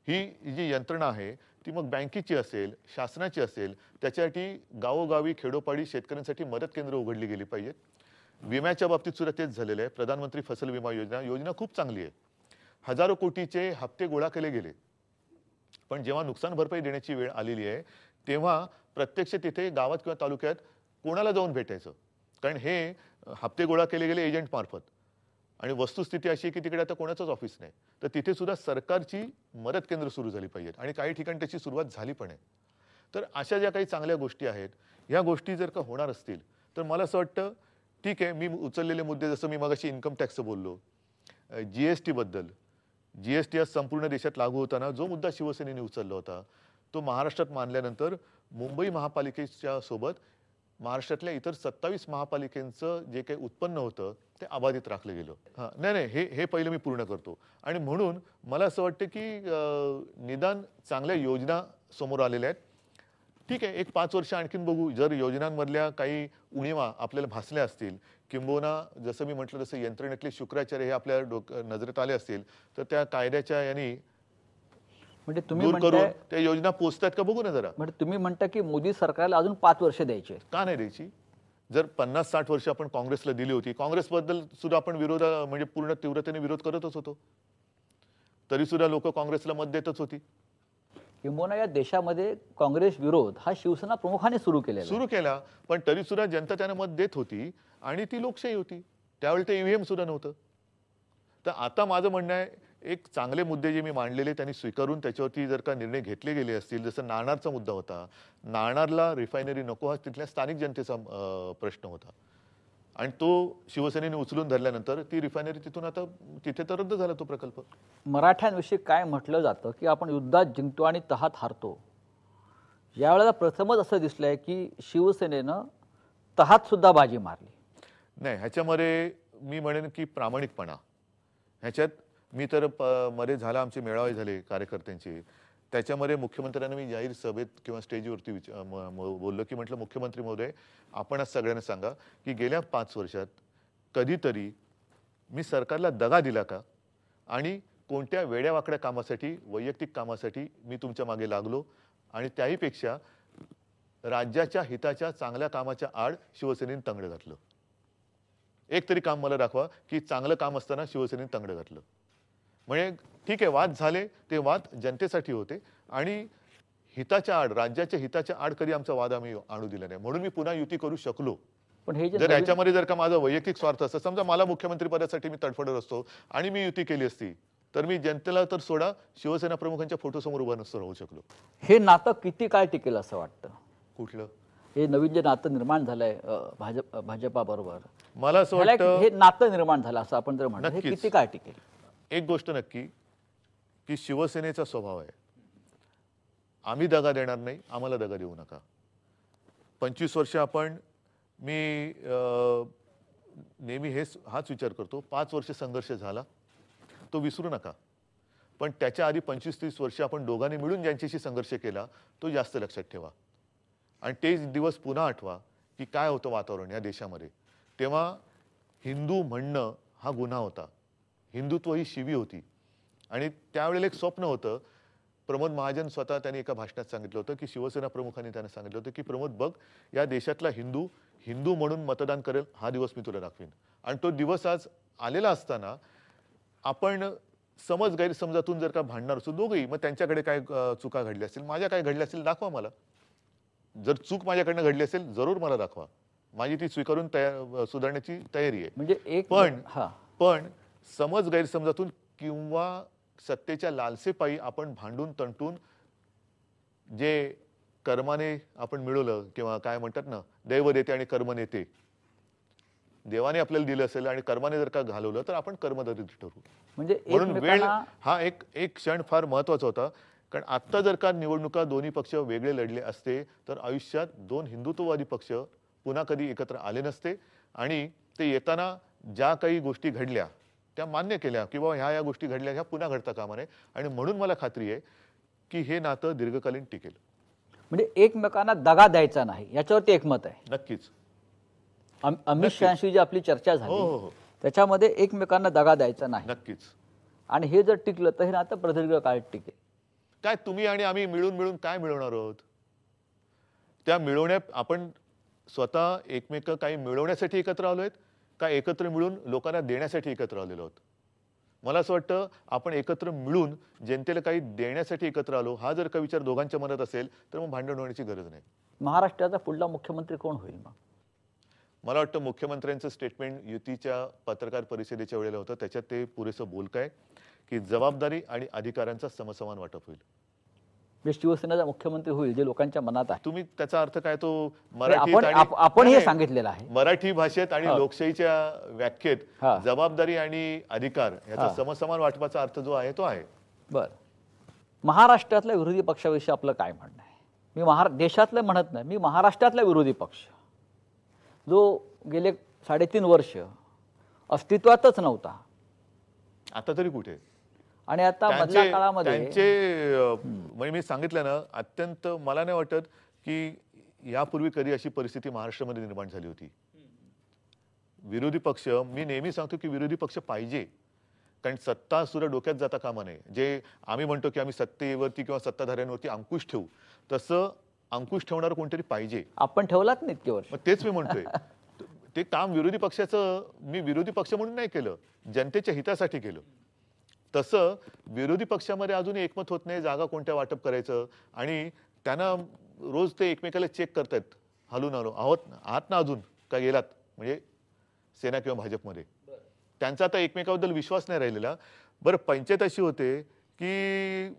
ही जी यंत्रणा आहे ती मग बँकेची असेल, शासनाची असेल, त्याच्यासाठी गावोगावी खेडोपाडी शेतकऱ्यांसाठी मदत केंद्र उघडली गेली पाहिजेत. विम्याच्या बाबतीत सुद्धा तेच झालेलं आहे. प्रधानमंत्री फसल विमा योजना खूप चांगली आहे. हजारो कोटीचे हप्ते गोळा केले गेले, पण जेव्हा नुकसान भरपाई देण्याची वेळ आलेली आहे तेव्हा प्रत्यक्ष तिथे गावात किंवा तालुक्यात कोणाला जाऊन भेटायचं, कारण हे हप्ते गोळा केले गेले एजंट मार्फत आणि वस्तुस्थिती अशी आहे की तिकडे आता कोणाचंच ऑफिस नाही. तर तिथे सुद्धा सरकारची मदत केंद्र सुरू झाली पाहिजेत आणि काही ठिकाणी त्याची सुरुवात झाली पण आहे. तर अशा ज्या काही चांगल्या गोष्टी आहेत ह्या गोष्टी जर का होणार असतील तर मला असं वाटतं ठीक आहे. मी उचललेले मुद्दे, जसं मी मगाशी इन्कम टॅक्सचं बोललो, GST बद्दल, GST आज संपूर्ण देशात लागू होताना जो मुद्दा शिवसेनेने उचलला होता तो महाराष्ट्रात मानल्यानंतर मुंबई महापालिकेच्या सोबत महाराष्ट्रातल्या इतर 27 महापालिकांचं जे काही उत्पन्न होतं ते अबाधित राखलं गेलं. नाही, हे पहिलं मी पूर्ण करतो. आणि म्हणून मला असं वाटतं की निदान चांगल्या योजना समोर आलेल्या आहेत. ठीक आहे, एक 5 वर्ष आणखीन बघू. जर योजनांमधल्या काही उणिवा आपल्याला भासल्या असतील, किंबहुना जसं मी म्हटलं तसं यंत्रणेतले शुक्राचार्य हे आपल्या नजरेत आले असतील तर त्या कायद्याच्या यांनी
म्हणजे तुम्ही
दूर करून
म्हणताय,
त्या योजना पोहोचतात का बघू ना जरा.
म्हणजे तुम्ही म्हणता की मोदी सरकारला अजून 5 वर्ष द्यायचे.
का नाही द्यायची? जर 50-60 वर्ष आपण काँग्रेसला दिली होती, काँग्रेसबद्दल सुद्धा आपण म्हणजे पूर्ण तीव्रतेने विरोध करतच होतो, तरी सुद्धा लोक काँग्रेसला मत देतच होती.
किंबहुना या देशामध्ये काँग्रेस विरोध हा शिवसेना प्रमुखाने सुरू
केला, पण तरी सुद्धा जनता त्यांना मत देत होती आणि ती लोकशाही होती. त्यावेळी ते EVM सुद्धा नव्हतं. तर आता माझं म्हणणं आहे, एक चांगले मुद्दे जे मी मांडलेले त्यांनी स्वीकारून त्याच्यावरती जर का निर्णय घेतले गेले असतील, जसं नाणारचा मुद्दा होता, नाणारला रिफायनरी नको हा तिथल्या स्थानिक जनतेचा प्रश्न होता आणि तो शिवसेनेने उचलून धरल्यानंतर ती रिफायनरी तिथून आता तिथे तर रद्द झाला तो प्रकल्प.
मराठ्यांविषयी काय म्हटलं जातं की आपण युद्धात जिंकतो आणि तहात हारतो. यावेळेला प्रथमच असं दिसलंय की शिवसेनेनं तहात सुद्धा बाजी मारली.
नाही, ह्याच्यामध्ये मी म्हणेन की प्रामाणिकपणा, ह्याच्यात मी तर मध्ये झाला आमचे मेळावे झाले कार्यकर्त्यांचे, त्याच्यामध्ये मुख्यमंत्र्यांना मी जाहीर सभेत किंवा स्टेजवरती बोललो की म्हटलं मुख्यमंत्री महोदय, आपण आज सगळ्यांना सांगा की गेल्या 5 वर्षात कधीतरी मी सरकारला दगा दिला का आणि कोणत्या वेड्यावाकड्या कामासाठी, वैयक्तिक कामासाठी मी तुमच्या मागे लागलो आणि त्याहीपेक्षा राज्याच्या हिताच्या चांगल्या कामाच्या आड शिवसेनेने तंगड घातलं. एक तरी काम मला दाखवा की चांगलं काम असताना शिवसेनेने तंगड घातलं. म्हणजे ठीक आहे, वाद झाले, ते वाद जनतेसाठी होते आणि हिताच्या आड, राज्याच्या हिताच्या आड कधी आमचा वाद आम्ही आणू दिला नाही, म्हणून मी पुन्हा युती करू शकलो.
पण हे
जर याच्यामध्ये जर का माझा वैयक्तिक स्वार्थ असता, समजा मला मुख्यमंत्री पदासाठी मी तडफडत असतो आणि मी युती केली असती तर मी जनतेला तर सोडा, शिवसेना प्रमुखांच्या फोटोसमोर उभा नसतो राहू शकलो.
हे नातं किती काळ टिकेल असं वाटतं?
कुठलं
हे नवीन जे नातं निर्माण झालंय भाजपा बरोबर,
मला असं वाटतं
हे नातं निर्माण झालं असं आपण जर म्हणतो, हे
नक्कीच.
किती काळ टिकेल?
एक गोष्ट नक्की की शिवसेनेचा स्वभाव आहे, आम्ही दगा देणार नाही, आम्हाला दगा देऊ नका. 25 वर्ष आपण, मी नेहमी हाच विचार करतो, 5 वर्ष संघर्ष झाला तो विसरू नका, पण त्याच्या आधी 25-30 वर्ष आपण दोघांनी मिळून ज्यांच्याशी संघर्ष केला तो जास्त लक्षात ठेवा आणि तेच दिवस पुन्हा आठवा की काय होतं वातावरण या देशामध्ये. तेव्हा हिंदू म्हणणं हा गुन्हा होता, हिंदुत्व ही शिवी होती आणि त्यावेळेला एक स्वप्न होतं. प्रमोद महाजन स्वतः त्यांनी एका भाषणात सांगितलं होतं की शिवसेना प्रमुखांनी त्यांना सांगितलं होतं की प्रमोद बघ, या देशातला हिंदू हिंदू म्हणून मतदान करेल हा दिवस मी तुला दाखवीन. आणि तो दिवस आज आलेला असताना आपण समज गैरसमजातून जर का भांडणार असू दोघंही, मग त्यांच्याकडे काय चुका घडल्या असतील, माझ्या काय घडल्या असतील दाखवा मला. जर चूक माझ्याकडनं घडली असेल जरूर मला दाखवा, माझी ती स्वीकारून सुधारण्याची तयारी आहे.
म्हणजे एक
पण समज गैरसमजातून किंवा सत्तेच्या लालसेपायी आपण भांडून तंटून जे कर्माने आपण मिळवलं, किंवा काय म्हणतात ना, दैव देते आणि कर्म नेते, देवाने आपल्याला दिलं असेल आणि कर्माने जर का घालवलं तर आपण कर्मदरिद्र ठरू.
म्हणजे
म्हणून वेळ हा एक क्षण फार महत्वाचा होता. कारण आता जर का निवडणुका दोन्ही पक्ष वेगळे लढले असते तर आयुष्यात दोन हिंदुत्ववादी पक्ष पुन्हा कधी एकत्र आले नसते. आणि ते येताना ज्या काही गोष्टी घडल्या त्या मान्य केल्या, किंवा ह्या गोष्टी घडल्या ह्या पुन्हा घडता कामा नये. आणि म्हणून मला खात्री आहे की हे नातं दीर्घकालीन टिकेल.
म्हणजे एकमेकांना दगा द्यायचा नाही, याच्यावरती एकमत आहे.
नक्कीच.
अमित शहाशी जी आपली चर्चा झाली त्याच्यामध्ये एकमेकांना दगा द्यायचा नाही.
नक्कीच.
आणि हे जर टिकलं तर हे नातं प्रदीर्घ काळ टिकेल.
काय तुम्ही आणि आम्ही मिळून काय मिळवणार आहोत? त्या मिळवण्यात आपण स्वतः एकमेक काही मिळवण्यासाठी एकत्र आलोय का एकत्र मिळून लोकांना देण्यासाठी एकत्र आलेलो आहोत? मला असं वाटतं आपण एकत्र मिळून जनतेला काही देण्यासाठी एकत्र आलो, हा जर का विचार दोघांच्या मनात असेल तर मग भांडण होण्याची गरज नाही.
महाराष्ट्राचा पुढला मुख्यमंत्री कोण होईल मग?
मला वाटतं मुख्यमंत्र्यांचं स्टेटमेंट युतीच्या पत्रकार परिषदेच्या वेळेला होतं, त्याच्यात ते पुरेसं बोलकं आहे की जबाबदारी आणि अधिकारांचा समसमान वाटप होईल.
जे शिवसेनेचा मुख्यमंत्री होईल जे लोकांच्या मनात आहे.
तुम्ही त्याचा अर्थ काय, तो
आपण हे सांगितलेलं आहे
मराठी भाषेत आणि लोकशाहीच्या व्याख्येत जबाबदारी आणि अधिकार याचा समसमान वाटपाचा अर्थ जो आहे तो आहे.
बर, महाराष्ट्रातल्या विरोधी पक्षाविषयी आपलं काय म्हणणं आहे? मी देशातलं म्हणत नाही, मी महाराष्ट्रातला विरोधी पक्ष जो गेले 3.5 वर्ष अस्तित्वातच नव्हता,
आता तरी कुठे,
आणि आता मधल्या काळामध्ये
म्हणजे मी सांगितलं ना, अत्यंत मला नाही वाटत की यापूर्वी कधी अशी परिस्थिती महाराष्ट्रामध्ये निर्माण झाली होती. विरोधी पक्ष, मी नेहमी सांगतो की विरोधी पक्ष पाहिजे, कारण सत्ता सुद्धा डोक्यात जाता कामा नये. जे आम्ही म्हणतो की आम्ही सत्तेवरती किंवा सत्ताधाऱ्यांवरती अंकुश ठेवू, तसं अंकुश ठेवणार कोणतरी पाहिजे.
आपण ठेवलात नाही इतके वर्ष.
तेच मी म्हणतोय, ते काम विरोधी पक्षाचं मी विरोधी पक्ष म्हणून नाही केलं, जनतेच्या हितासाठी केलं. तसं विरोधी पक्षामध्ये अजूनही एकमत होत नाही जागा कोणत्या वाटप करायचं, आणि त्यांना रोज ते एकमेकाला चेक करतायत, हलून आहात ना अजून का गेलात, म्हणजे सेना किंवा भाजपमध्ये त्यांचा आता एकमेकाबद्दल विश्वास नाही राहिलेला. बरं, पंचायत अशी होते की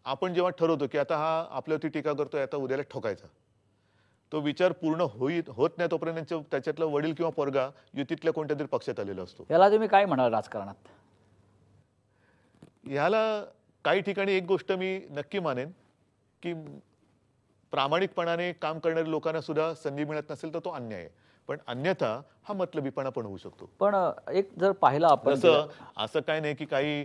आपण जेव्हा ठरवतो की आता हा आपल्यावरती टीका करतोय, आता उद्याला ठोकायचा, तो विचार पूर्ण होत नाही तोपर्यंत त्याच्यातला वडील किंवा पोरगा युतीतल्या कोणत्या तरी पक्षात आलेला असतो.
याला तुम्ही काय म्हणाल राजकारणात?
ह्याला काही ठिकाणी एक गोष्ट मी नक्की मानेन की प्रामाणिकपणाने काम करणाऱ्या लोकांना सुद्धा संधी मिळत नसेल तर तो अन्याय आहे, पण अन्यथा हा मतलबीपणा पण होऊ शकतो.
पण एक जर पाहिलं आपण,
असं काय नाही की काही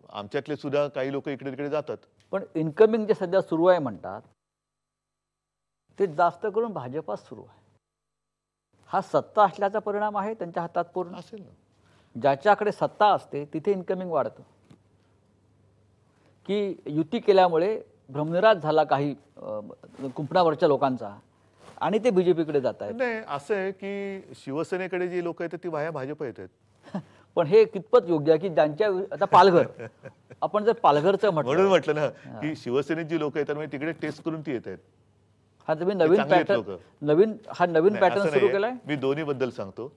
आमच्यातले सुद्धा काही लोक इकडे तिकडे जातात,
पण इन्कमिंग जे सध्या सुरू आहे म्हणतात ते जास्त करून भाजपात सुरू आहे. हा सत्ता असल्याचा परिणाम आहे त्यांच्या हातात पूर्ण
असेल ना.
ज्याच्याकडे सत्ता असते तिथे इन्कमिंग वाढतं, की युती केल्यामुळे भ्रमनिराश झाला काही कुंपणावरच्या लोकांचा आणि ते बीजेपीकडे जात आहेत.
नाही, असं आहे की शिवसेनेकडे जी लोक येतात ती वाया भाजप येतात.
पण हे कितपत योग्य आहे की ज्यांच्या आता पालघर, आपण जर पालघरचं
म्हणून म्हटलं ना की शिवसेनेत जी लोक येतात म्हणजे तिकडे टेस्ट करून ती येत आहेत.
हा तुम्ही नवीन पॅटर्न सुरू केलाय.
मी दोन्ही बद्दल सांगतो,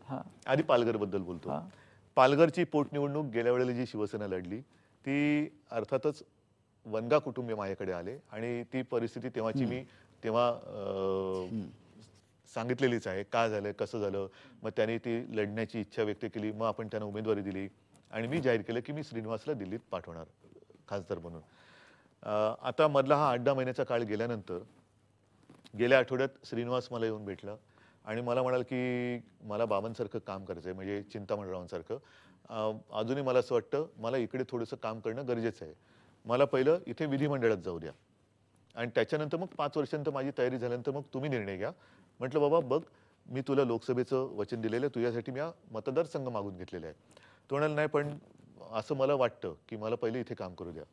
आधी पालघर बद्दल बोलतो. पालघरची पोटनिवडणूक गेल्या वेळेला जी शिवसेना लढली ती अर्थातच वनगा कुटुंबीय माझ्याकडे आले, आणि ती परिस्थिती तेव्हाची मी तेव्हा सांगितलेलीच आहे, का झालं कसं झालं. मग त्यांनी ती लढण्याची इच्छा व्यक्त केली, मग आपण त्यांना उमेदवारी दिली आणि मी जाहीर केलं की मी श्रीनिवासला दिल्लीत पाठवणार खासदार म्हणून. आता मधला हा 8-10 महिन्याचा काळ गेल्यानंतर गेल्या आठवड्यात श्रीनिवास मला येऊन भेटला आणि मला म्हणाल की मला बाबांसारखं काम करायचं आहे, म्हणजे चिंतामणरावांसारखं. अजूनही मला असं वाटतं मला इकडे थोडंसं काम करणं गरजेचं आहे, मला पहिलं इथे विधिमंडळात जाऊ द्या आणि त्याच्यानंतर मग 5 वर्षांनंतर माझी तयारी झाल्यानंतर मग तुम्ही निर्णय घ्या. म्हटलं बाबा बघ, मी तुला लोकसभेचं वचन दिलेलं आहे, तुझ्यासाठी मी हा मतदारसंघ मागून घेतलेला आहे, तो म्हणाला नाही, पण असं मला वाटतं की मला पहिले इथे काम करू द्या.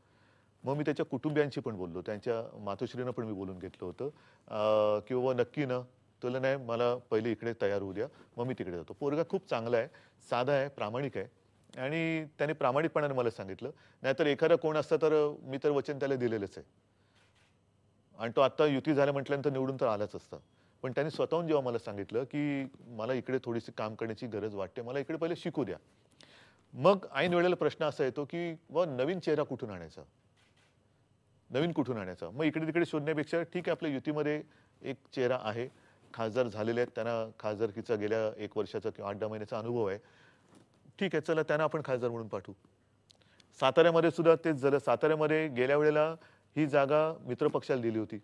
मग मी त्याच्या कुटुंबियांशी पण बोललो, त्यांच्या मातोश्रीनं पण मी बोलून घेतलं होतं की बाबा नक्की ना. तुला नाही, मला पहिले इकडे तयार होऊ द्या, मग मी तिकडे जातो. पोरगा खूप चांगला आहे, साधा आहे, प्रामाणिक आहे आणि त्याने प्रामाणिकपणाने मला सांगितलं. नाहीतर एखादा कोण असतं तर मी तर वचन त्याला दिलेलंच आहे आणि तो आता युती झाल्या म्हटल्यानंतर निवडून तर आलाच असता. पण त्याने स्वतःहून जेव्हा मला सांगितलं की मला इकडे थोडीशी काम करण्याची गरज वाटते, मला इकडे पहिले शिकू द्या. मग ऐन वेळेला प्रश्न असा येतो की नवीन चेहरा कुठून आणायचा, नवीन कुठून आणायचा. मग इकडे तिकडे शोधण्यापेक्षा ठीक आहे, आपल्या युतीमध्ये एक चेहरा आहे, खासदार झालेले आहेत, त्यांना खासदारकीचा गेल्या 1 वर्षाचा किंवा 8-10 महिन्याचा अनुभव आहे. ठीक आहे, चला त्यांना आपण खासदार म्हणून पाठवू. साताऱ्यामध्ये सुद्धा तेच झालं. साताऱ्यामध्ये गेल्या वेळेला ही जागा मित्रपक्षाला दिली होती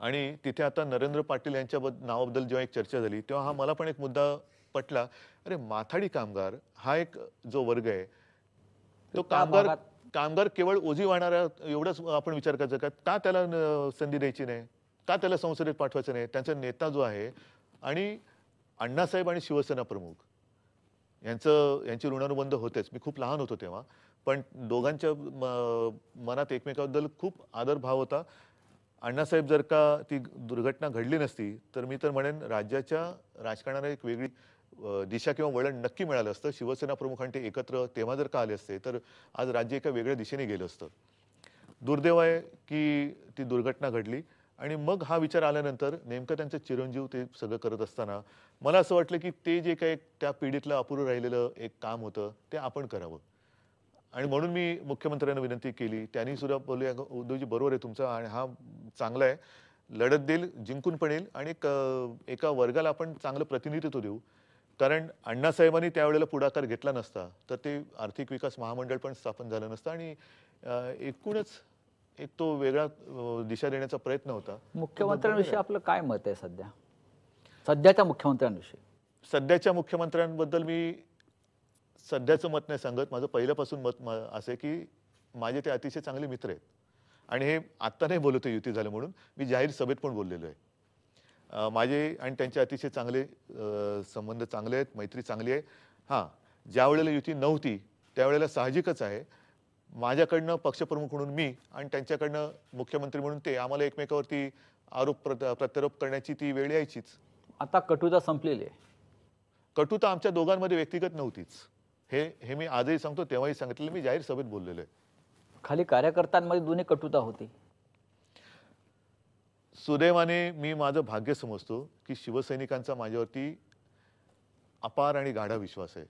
आणि तिथे आता नरेंद्र पाटील यांच्या नावाबद्दल जेव्हा एक चर्चा झाली तेव्हा हा मला पण एक मुद्दा पटला. अरे, माथाडी कामगार हा एक जो वर्ग आहे, तो कामगार केवळ ओझी वाहणारा एवढाच आपण विचार करायचा का? का त्याला संधी द्यायची नाही? का त्याला संसदेत पाठवायचं नाही? त्यांचा नेता जो आहे आणि अण्णासाहेब आणि शिवसेना प्रमुख यांची ऋणानुबंध होतेच. मी खूप लहान होतो तेव्हा, पण दोघांच्या मनात एकमेकांबद्दल खूप आदर भाव होता. अण्णासाहेब जर का ती दुर्घटना घडली नसती तर मी तर म्हणेन राज्याच्या राजकारणाला एक वेगळी दिशा किंवा वळण नक्की मिळालं असतं. शिवसेना प्रमुखांनी ते एकत्र तेव्हा जर का आले असते तर आज राज्य एका वेगळ्या दिशेने गेलं असतं. दुर्दैव आहे की ती दुर्घटना घडली आणि मग हा विचार आल्यानंतर नेमकं त्यांचे चिरंजीव ते सगळं करत असताना मला असं वाटलं की ते जे काही त्या पिढीतलं अपुरं राहिलेलं एक काम होतं ते आपण करावं. आणि म्हणून मी मुख्यमंत्र्यांना विनंती केली. त्यांनी सुद्धा बोलले, उद्धवजी बरोबर आहे तुमचं आणि हा चांगला आहे, लढत देईल, जिंकून पण येईल आणि एका वर्गाला आपण चांगलं प्रतिनिधित्व देऊ. कारण अण्णासाहेबांनी त्यावेळेला पुढाकार घेतला नसता तर ते आर्थिक विकास महामंडळ पण स्थापन झालं नसतं आणि एकूणच एक तो वेगळा दिशा देण्याचा प्रयत्न होता.
मुख्यमंत्र्यांविषयी आपलं काय मत आहे सध्या, सध्याच्या मुख्यमंत्र्यांविषयी?
सध्याच्या मुख्यमंत्र्यांबद्दल मी सध्याचं मत नाही सांगत. माझं पहिल्यापासून मत असं आहे की माझे ते अतिशय चांगले मित्र आहेत आणि हे आत्ता नाही बोलतो युती झालं म्हणून, मी जाहीर सभेत पण बोललेलो आहे. माझे आणि त्यांचे अतिशय चांगले संबंध चांगले आहेत, मैत्री चांगली आहे. हां, ज्या वेळेला युती नव्हती त्यावेळेला साहजिकच आहे माझ्याकडनं पक्षप्रमुख म्हणून मी आणि त्यांच्याकडनं मुख्यमंत्री म्हणून ते, आम्हाला एकमेकावरती आरोप प्रत्यारोप करण्याची ती वेळ यायचीच.
आता कटुता संपलेली आहे.
कटुता आमच्या दोघांमध्ये व्यक्तिगत नव्हतीच. हे मी आजही सांगतो, तेव्हाही सांगितलेलं, मी जाहीर सभेत बोललेलो आहे.
खाली कार्यकर्त्यांमध्ये दोन्ही कटुता होती.
सुदैवाने मी माझं भाग्य समजतो की शिवसैनिकांचा माझ्यावरती अपार आणि गाढा विश्वास आहे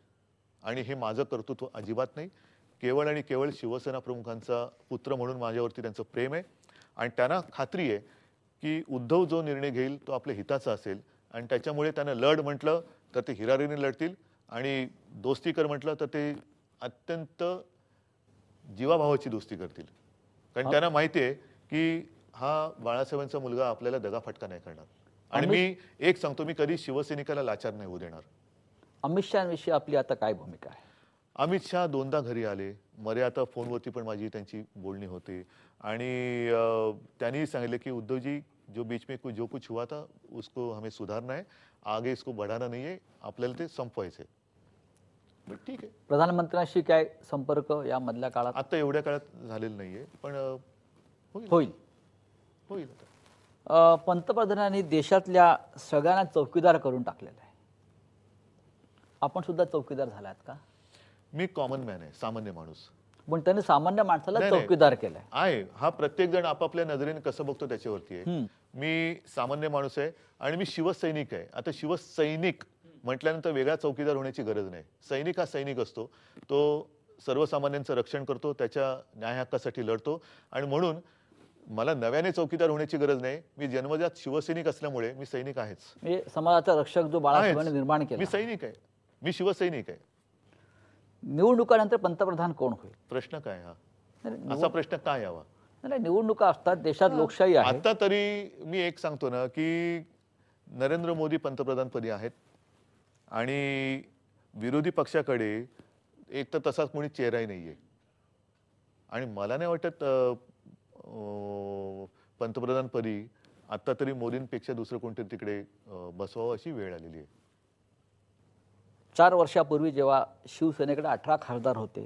आणि हे माझं कर्तृत्व अजिबात नाही. केवळ आणि केवळ शिवसेना प्रमुखांचा पुत्र म्हणून माझ्यावरती त्यांचं प्रेम आहे आणि त्यांना खात्री आहे की उद्धव जो निर्णय घेईल तो आपल्या हिताचा असेल आणि त्याच्यामुळे त्यांना लढ म्हटलं तर ते हिरारीने लढतील आणि दोस्ती कर म्हटलं तर ते अत्यंत जीवाभावाची दोस्ती करतील. कारण त्यांना माहिती आहे की हा बाळासाहेबांचा मुलगा आपल्याला दगाफटका नाही करणार आणि मी एक सांगतो, मी कधी शिवसैनिकाला लाचार नाही होऊ देणार.
अमित शहाविषयी आपली आता काय भूमिका आहे?
अमित शहा 2दा घरी आले, मरे आता फोनवरती पण माझी त्यांची बोलणी होते आणि त्यांनी सांगितले की उद्धवजी, जो बीच में जो कुछ हुआ था उसको हमें सुधारना है, आगे इसको बढ़ाना नहीं है, आपल्याला ते संपवायचं आहे. ठीक आहे.
प्रधानमंत्र्यांशी काय संपर्क या मधल्या काळात?
आता एवढ्या काळात झालेलं नाहीये, पण
होईल. पंतप्रधानांनी देशातल्या सगळ्यांना चौकीदार करून टाकलेलं आहे. आपण सुद्धा चौकीदार झालात का?
मी कॉमन मॅन आहे, सामान्य माणूस.
पण त्यांनी सामान्य माणसाला चौकीदार केलाय.
आहे, हा प्रत्येक जण आपापल्या नजरेने कसं बघतो त्याच्यावरती आहे. मी सामान्य माणूस आहे आणि मी शिवसैनिक आहे. आता शिवसैनिक म्हटल्यानंतर वेगळा चौकीदार होण्याची गरज नाही. सैनिक हा सैनिक असतो, तो सर्वसामान्यांचं रक्षण करतो, त्याच्या न्याय हक्कासाठी लढतो आणि म्हणून मला नव्याने चौकीदार होण्याची गरज नाही. मी जन्मजात शिवसैनिक असल्यामुळे मी सैनिक आहेच.
समाजाचा रक्षक जो बाळासाहेबांनी निर्माण केला,
मी सैनिक आहे, मी शिवसैनिक आहे.
निवडणुकानंतर पंतप्रधान कोण होईल?
प्रश्न काय हा? असा प्रश्न काय यावा?
नाही, निवडणुका असतात, देशात लोकशाही आहे.
आता तरी मी एक सांगतो ना की नरेंद्र मोदी पंतप्रधानपदी आहेत आणि विरोधी पक्षाकडे एक तर तसाच कोणी चेहराही नाहीये आणि मला नाही वाटत पंतप्रधानपदी आता तरी मोदींपेक्षा दुसरं कोणतरी तिकडे बसवावं अशी वेळ आलेली आहे.
4 वर्षापूर्वी जेव्हा शिवसेनेकडे 18 खासदार होते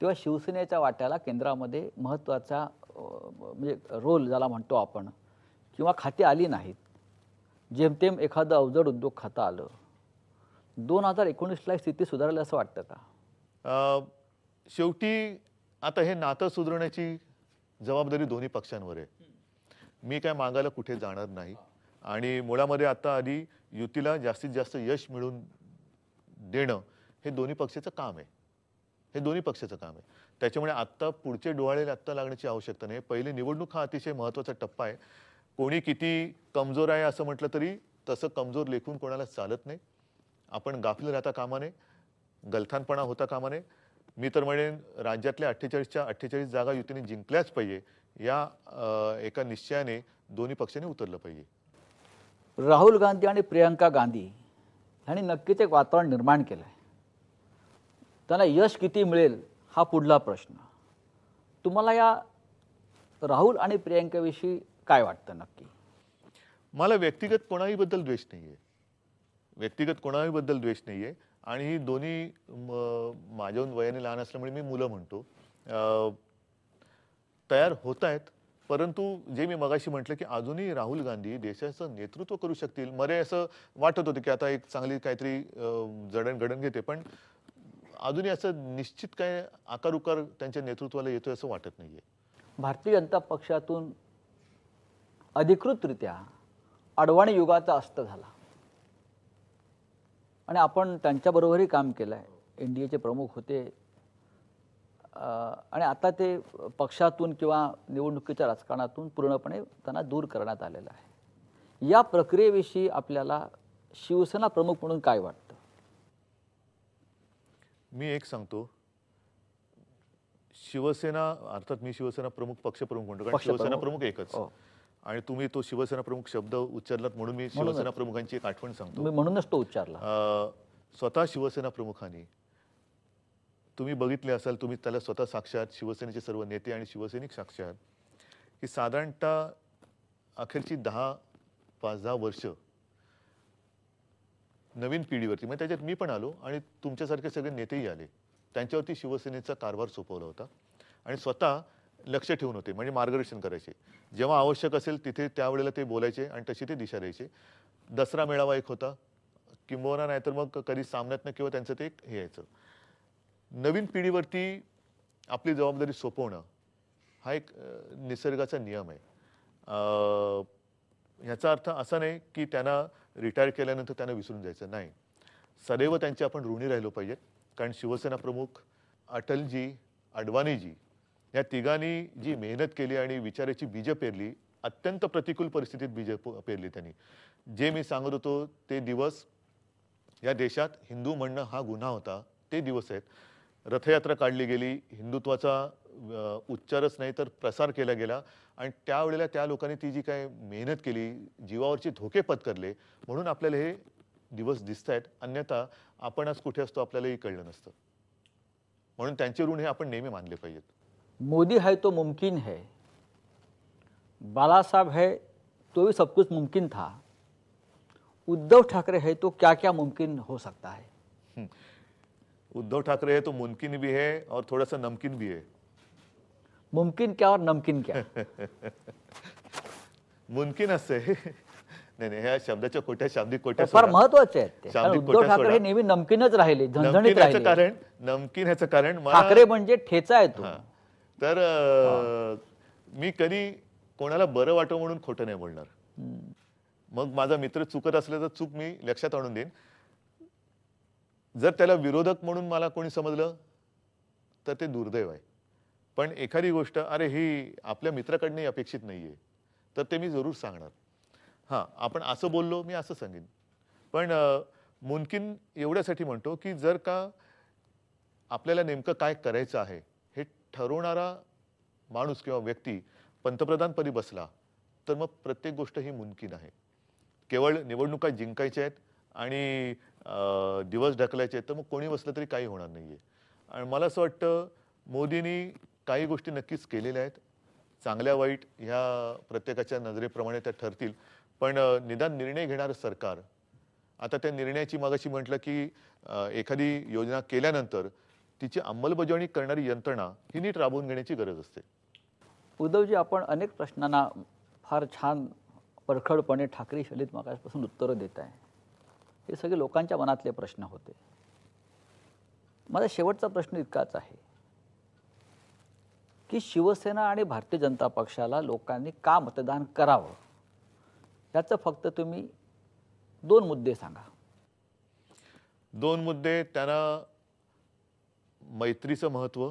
तेव्हा शिवसेनेच्या वाट्याला केंद्रामध्ये महत्त्वाचा म्हणजे रोल ज्याला म्हणतो आपण किंवा खाती आली नाहीत. जेमतेम एखादं अवजड उद्योग खातं आलं. 2019ला स्थिती सुधारली असं वाटतं का?
शेवटी आता हे नातं सुधारण्याची जबाबदारी दोन्ही पक्षांवर आहे. मी काय मागायला कुठे जाणार नाही आणि मुळामध्ये आता आधी युतीला जास्तीत जास्त यश मिळवून देणं हे दोन्ही पक्षाचं काम आहे. हे दोन्ही पक्षाचं काम आहे. त्याच्यामुळे आत्ता पुढचे डोहाळे आत्ता लागण्याची आवश्यकता नाही. पहिली निवडणूक हा अतिशय महत्त्वाचा टप्पा आहे. कोणी किती कमजोर आहे असं म्हटलं तरी तसं कमजोर लेखून कोणाला चालत नाही. आपण गाफील राहता कामा नये, गलथानपणा होता कामा नये. मी तर म्हणेन राज्यातल्या 48च्या 48 जागा युतीने जिंकल्याच पाहिजे या एका निश्चयाने दोन्ही पक्षांनी उतरलं पाहिजे.
राहुल गांधी आणि प्रियंका गांधी यांनी नक्कीच एक वातावरण निर्माण केलं आहे. त्यांना यश किती मिळेल हा पुढला प्रश्न. तुम्हाला या राहुल आणि प्रियंकाविषयी काय वाटतं नक्की?
मला व्यक्तिगत कोणाहीबद्दल द्वेष नाही आहे. व्यक्तिगत कोणाहीबद्दल द्वेष नाही आहे आणि ही दोन्ही माझ्याहून वयाने लहान असल्यामुळे मी मुलं म्हणतो. तयार होत आहेत. परंतु जे मी मगाशी म्हटलं की अजूनही राहुल गांधी देशाचं नेतृत्व करू शकतील. मरे असं वाटत होतं की आता एक चांगली काहीतरी जडणघडण घेते, पण अजूनही असं निश्चित काय आकार उकार त्यांच्या नेतृत्वाला येतोय असं वाटत नाहीये.
भारतीय जनता पक्षातून अधिकृतरित्या अडवाणी युगाचा अस्त झाला आणि आपण त्यांच्याबरोबरही काम केलं आहे. NDAचे प्रमुख होते आणि आता ते पक्षातून किंवा निवडणुकीच्या राजकारणातून पूर्णपणे त्यांना दूर करण्यात आलेलं आहे. या प्रक्रियेविषयी आपल्याला शिवसेना प्रमुख म्हणून काय वाटतं?
मी एक सांगतो, शिवसेना अर्थात मी शिवसेना प्रमुख पक्षप्रमुख म्हणतो कारण शिवसेना प्रमुख एकच आणि तुम्ही तो शिवसेना प्रमुख शब्द उच्चारलात म्हणून मी शिवसेना प्रमुखांची एक आठवण सांगतो.
मी म्हणूनच तो उच्चारला.
स्वतः शिवसेना प्रमुखांनी तुम्ही बघितले असाल, तुम्ही त्याला स्वतः साक्षात शिवसेनेचे सर्व नेते आणि शिवसैनिक साक्षात की साधारणतः अखेरची 5-10 वर्ष नवीन पिढीवरती म्हणजे त्याच्यात मी पण आलो आणि तुमच्यासारखे सगळे नेतेही आले, त्यांच्यावरती शिवसेनेचा कारभार सोपवला होता आणि स्वतः लक्ष ठेवून होते म्हणजे मार्गदर्शन करायचे. जेव्हा आवश्यक असेल तिथे त्यावेळेला ते बोलायचे आणि तशी ते दिशा द्यायचे. दसरा मेळावा एक होता किंबहुना नाहीतर मग कधी सामन्यातनं किंवा त्यांचं ते एक हे यायचं. नवीन पिढीवरती आपली जबाबदारी सोपवणं हा एक निसर्गाचा नियम आहे. ह्याचा अर्थ असा नाही की त्यांना रिटायर केल्यानंतर त्यांना विसरून जायचं नाही. सदैव त्यांचे आपण ऋणी राहिलो पाहिजेत कारण शिवसेना प्रमुख अटलजी, अडवाणीजी या तिघांनी जी मेहनत केली आणि विचाराची बीजं पेरली, अत्यंत प्रतिकूल परिस्थितीत बीजं पेरली त्यांनी. जे मी सांगत होतो ते दिवस या देशात हिंदू म्हणणं हा गुन्हा होता ते दिवस आहेत. रथयात्रा काढली गेली, हिंदुत्वाचा उच्चारच नाही तर प्रसार केला गेला आणि त्यावेळेला त्या लोकांनी ती जी काय मेहनत केली, जीवावरचे धोके पत्करले म्हणून आपल्याला हे दिवस दिसत आहेत. अन्यथा आपण आज कुठे असतो आपल्यालाही कळलं नसतं. म्हणून त्यांचे ऋण हे आपण नेहमी मानले पाहिजेत.
मोदी है तो मुमकिन है, बाला साहब है तो भी सब कुछ मुमकिन था, उद्धव ठाकरे है तो क्या क्या मुमकिन हो सकता है?
उद्धव ठाकरे है तो मुमकिन भी है और थोड़ा सा नमकीन भी है.
मुमकिन क्या और नमकीन क्या?
मुमकिन असते नाही नाही, ह्या शब्दाच्या कोट्या शाब्दिक कोट्या
फार महत्वाचे आहेत ते.
शाब्दिक
उद्धव
कोट्या
ठाकरे
सोडा.
हे नेहमी नमकीनच राहिले, झणझणीत
नमकीन ह्याचं
राहिले.
कारण नमकीन ह्याचं कारण मला
ठाकरे म्हणजे ठेचा येतो.
तर मी कधी कोणाला बरं वाटव म्हणून खोटं नाही बोलणार. मग माझा मित्र चुकत असले तर चूक मी लक्षात आणून देईन. जर त्याला विरोधक म्हणून मला कोणी समजलं तर ते दुर्दैव आहे. पण एखादी गोष्ट अरे ही आपल्या मित्राकडनंही अपेक्षित नाहीये तर ते मी जरूर सांगणार. हां, आपण असं बोललो मी असं सांगेन. पण मुमकिन एवढ्यासाठी म्हणतो की जर का आपल्याला नेमकं काय करायचं आहे हे ठरवणारा माणूस किंवा व्यक्ती पंतप्रधानपदी बसला तर मग प्रत्येक गोष्ट ही मुमकिन आहे. केवळ निवडणुका जिंकायच्या आहेत आणि दिवस ढकलायचे आहेत तर मग कोणी बसलं तरी काही होणार नाहीये. आणि मला असं वाटतं मोदींनी काही गोष्टी नक्कीच केलेल्या आहेत. चांगल्या वाईट ह्या प्रत्येकाच्या नजरेप्रमाणे त्या ठरतील. पण निदान निर्णय घेणारं सरकार आता त्या निर्णयाची मगाशी म्हटलं की एखादी योजना केल्यानंतर तिची अंमलबजावणी करणारी यंत्रणा ही नीट राबवून घेण्याची गरज असते.
उद्धवजी, आपण अनेक प्रश्नांना फार छान परखडपणे ठाकरे शैलीत मागासपासून उत्तरं देत आहे. हे सगळे लोकांच्या मनातले प्रश्न होते. माझा शेवटचा प्रश्न इतकाच आहे की शिवसेना आणि भारतीय जनता पक्षाला लोकांनी का मतदान करावं, याचं फक्त तुम्ही 2 मुद्दे सांगा.
2 मुद्दे, त्यांना मैत्रीचं महत्त्व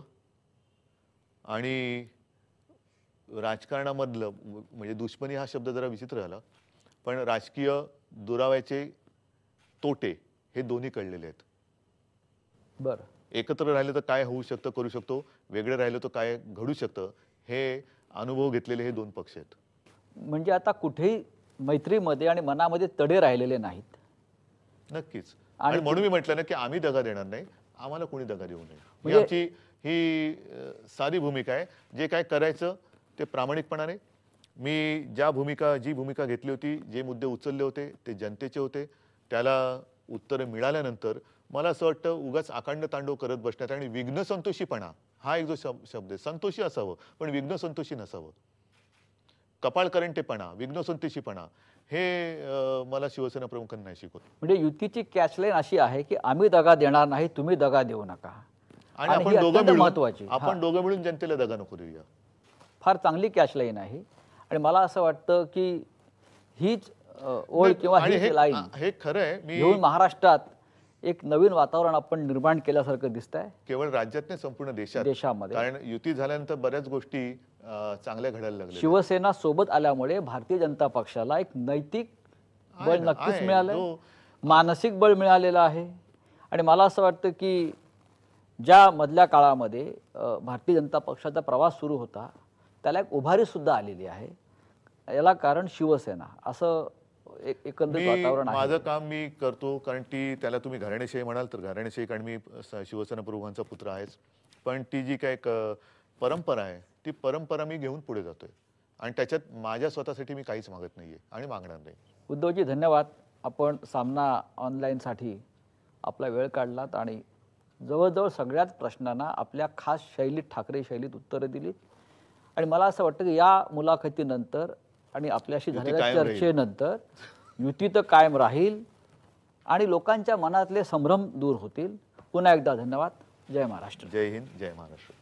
आणि राजकारणामधलं म्हणजे दुश्मनी हा शब्द जरा विचित्र झाला, पण राजकीय दुराव्याचे तोटे हे दोन्ही कळलेले आहेत.
बरं,
एकत्र राहिलं तर काय होऊ शकतं, करू शकतो, वेगळे राहिलं तर काय घडू शकतं, हे अनुभव घेतलेले हे 2 पक्ष आहेत.
म्हणजे आता कुठेही मैत्रीमध्ये आणि मनामध्ये तडे राहिलेले नाहीत.
नक्कीच.
आणि
आणि म्हणून मी म्हटलं ना की आम्ही दगा देणार नाही, आम्हाला कोणी दगा देऊ नये, ही
म्हणजे-
आमची साधी भूमिका आहे. जे काय करायचं ते प्रामाणिकपणाने, मी जी भूमिका घेतली होती, जे मुद्दे उचलले होते ते जनतेचे होते, त्याला उत्तरं मिळाल्यानंतर मला असं वाटतं उगाच आकांड तांडव करत बसण्यात आणि विघ्नसंतोषीपणा हा एक जो शब्द आहे, संतोषी असावं पण विघ्नसंतोषी नसावं, कपाळकरंटेपणा, विघ्नसंतोषीपणा हे मला शिवसेना प्रमुखांनी नाही शिकवत.
म्हणजे युतीची कॅचलाईन अशी आहे की आम्ही दगा देणार नाही, तुम्ही दगा देऊ नका.
आणि
आणि
आपण
ही
दोघं
अत्यंत महत्त्वाची.
मिळून आपण दोघं मिळून जनतेला दगा नको देऊया.
फार चांगली कॅचलाईन आहे. आणि मला असं वाटतं की हीच ओळ किंवा
आणि
हीच लाईन
हे खरं आहे. मी
घेऊन महाराष्ट्रात एक नवीन वातावरण आपण निर्माण केल्यासारखं दिसतंय
केवळ राज्यात नाही, संपूर्ण
देशामध्ये.
कारण युती झाल्यानंतर बऱ्याच गोष्टी चांगल्या घडायला लागल्या.
शिवसेना सोबत आल्यामुळे भारतीय जनता पक्षाला एक नैतिक बळ नक्कीच मिळालंय, मानसिक बळ मिळालेलं आहे. आणि मला असं वाटतं की ज्या मधल्या काळामध्ये भारतीय जनता पक्षाचा प्रवास सुरू होता त्याला एक उभारी सुद्धा आलेली आहे. याला कारण शिवसेना असं एकंदरीत वातावरण आहे.
माझं काम मी करतो, कारण त्याला तुम्ही घराणेशाही म्हणाल तर घराणेशाही, कारण मी शिवसेना प्रमुखांचा पुत्र आहेच, पण ती जी काय परंपरा आहे ती परंपरा मी घेऊन पुढे जातोय आणि त्याच्यात माझ्या स्वतःसाठी मी काहीच मागत नाहीये आणि मागणार नाही.
उद्धवजी, धन्यवाद. आपण सामना ऑनलाईनसाठी आपला वेळ काढलात आणि जवळजवळ सगळ्याच प्रश्नांना आपल्या खास शैलीत, ठाकरे शैलीत उत्तरं दिली. आणि मला असं वाटतं की या मुलाखतीनंतर आणि आपल्याशी झालेल्या चर्चेनंतर युती तर कायम राहील आणि लोकांच्या मनातले संभ्रम दूर होतील. पुन्हा एकदा धन्यवाद. जय महाराष्ट्र.
जय हिंद, जय महाराष्ट्र.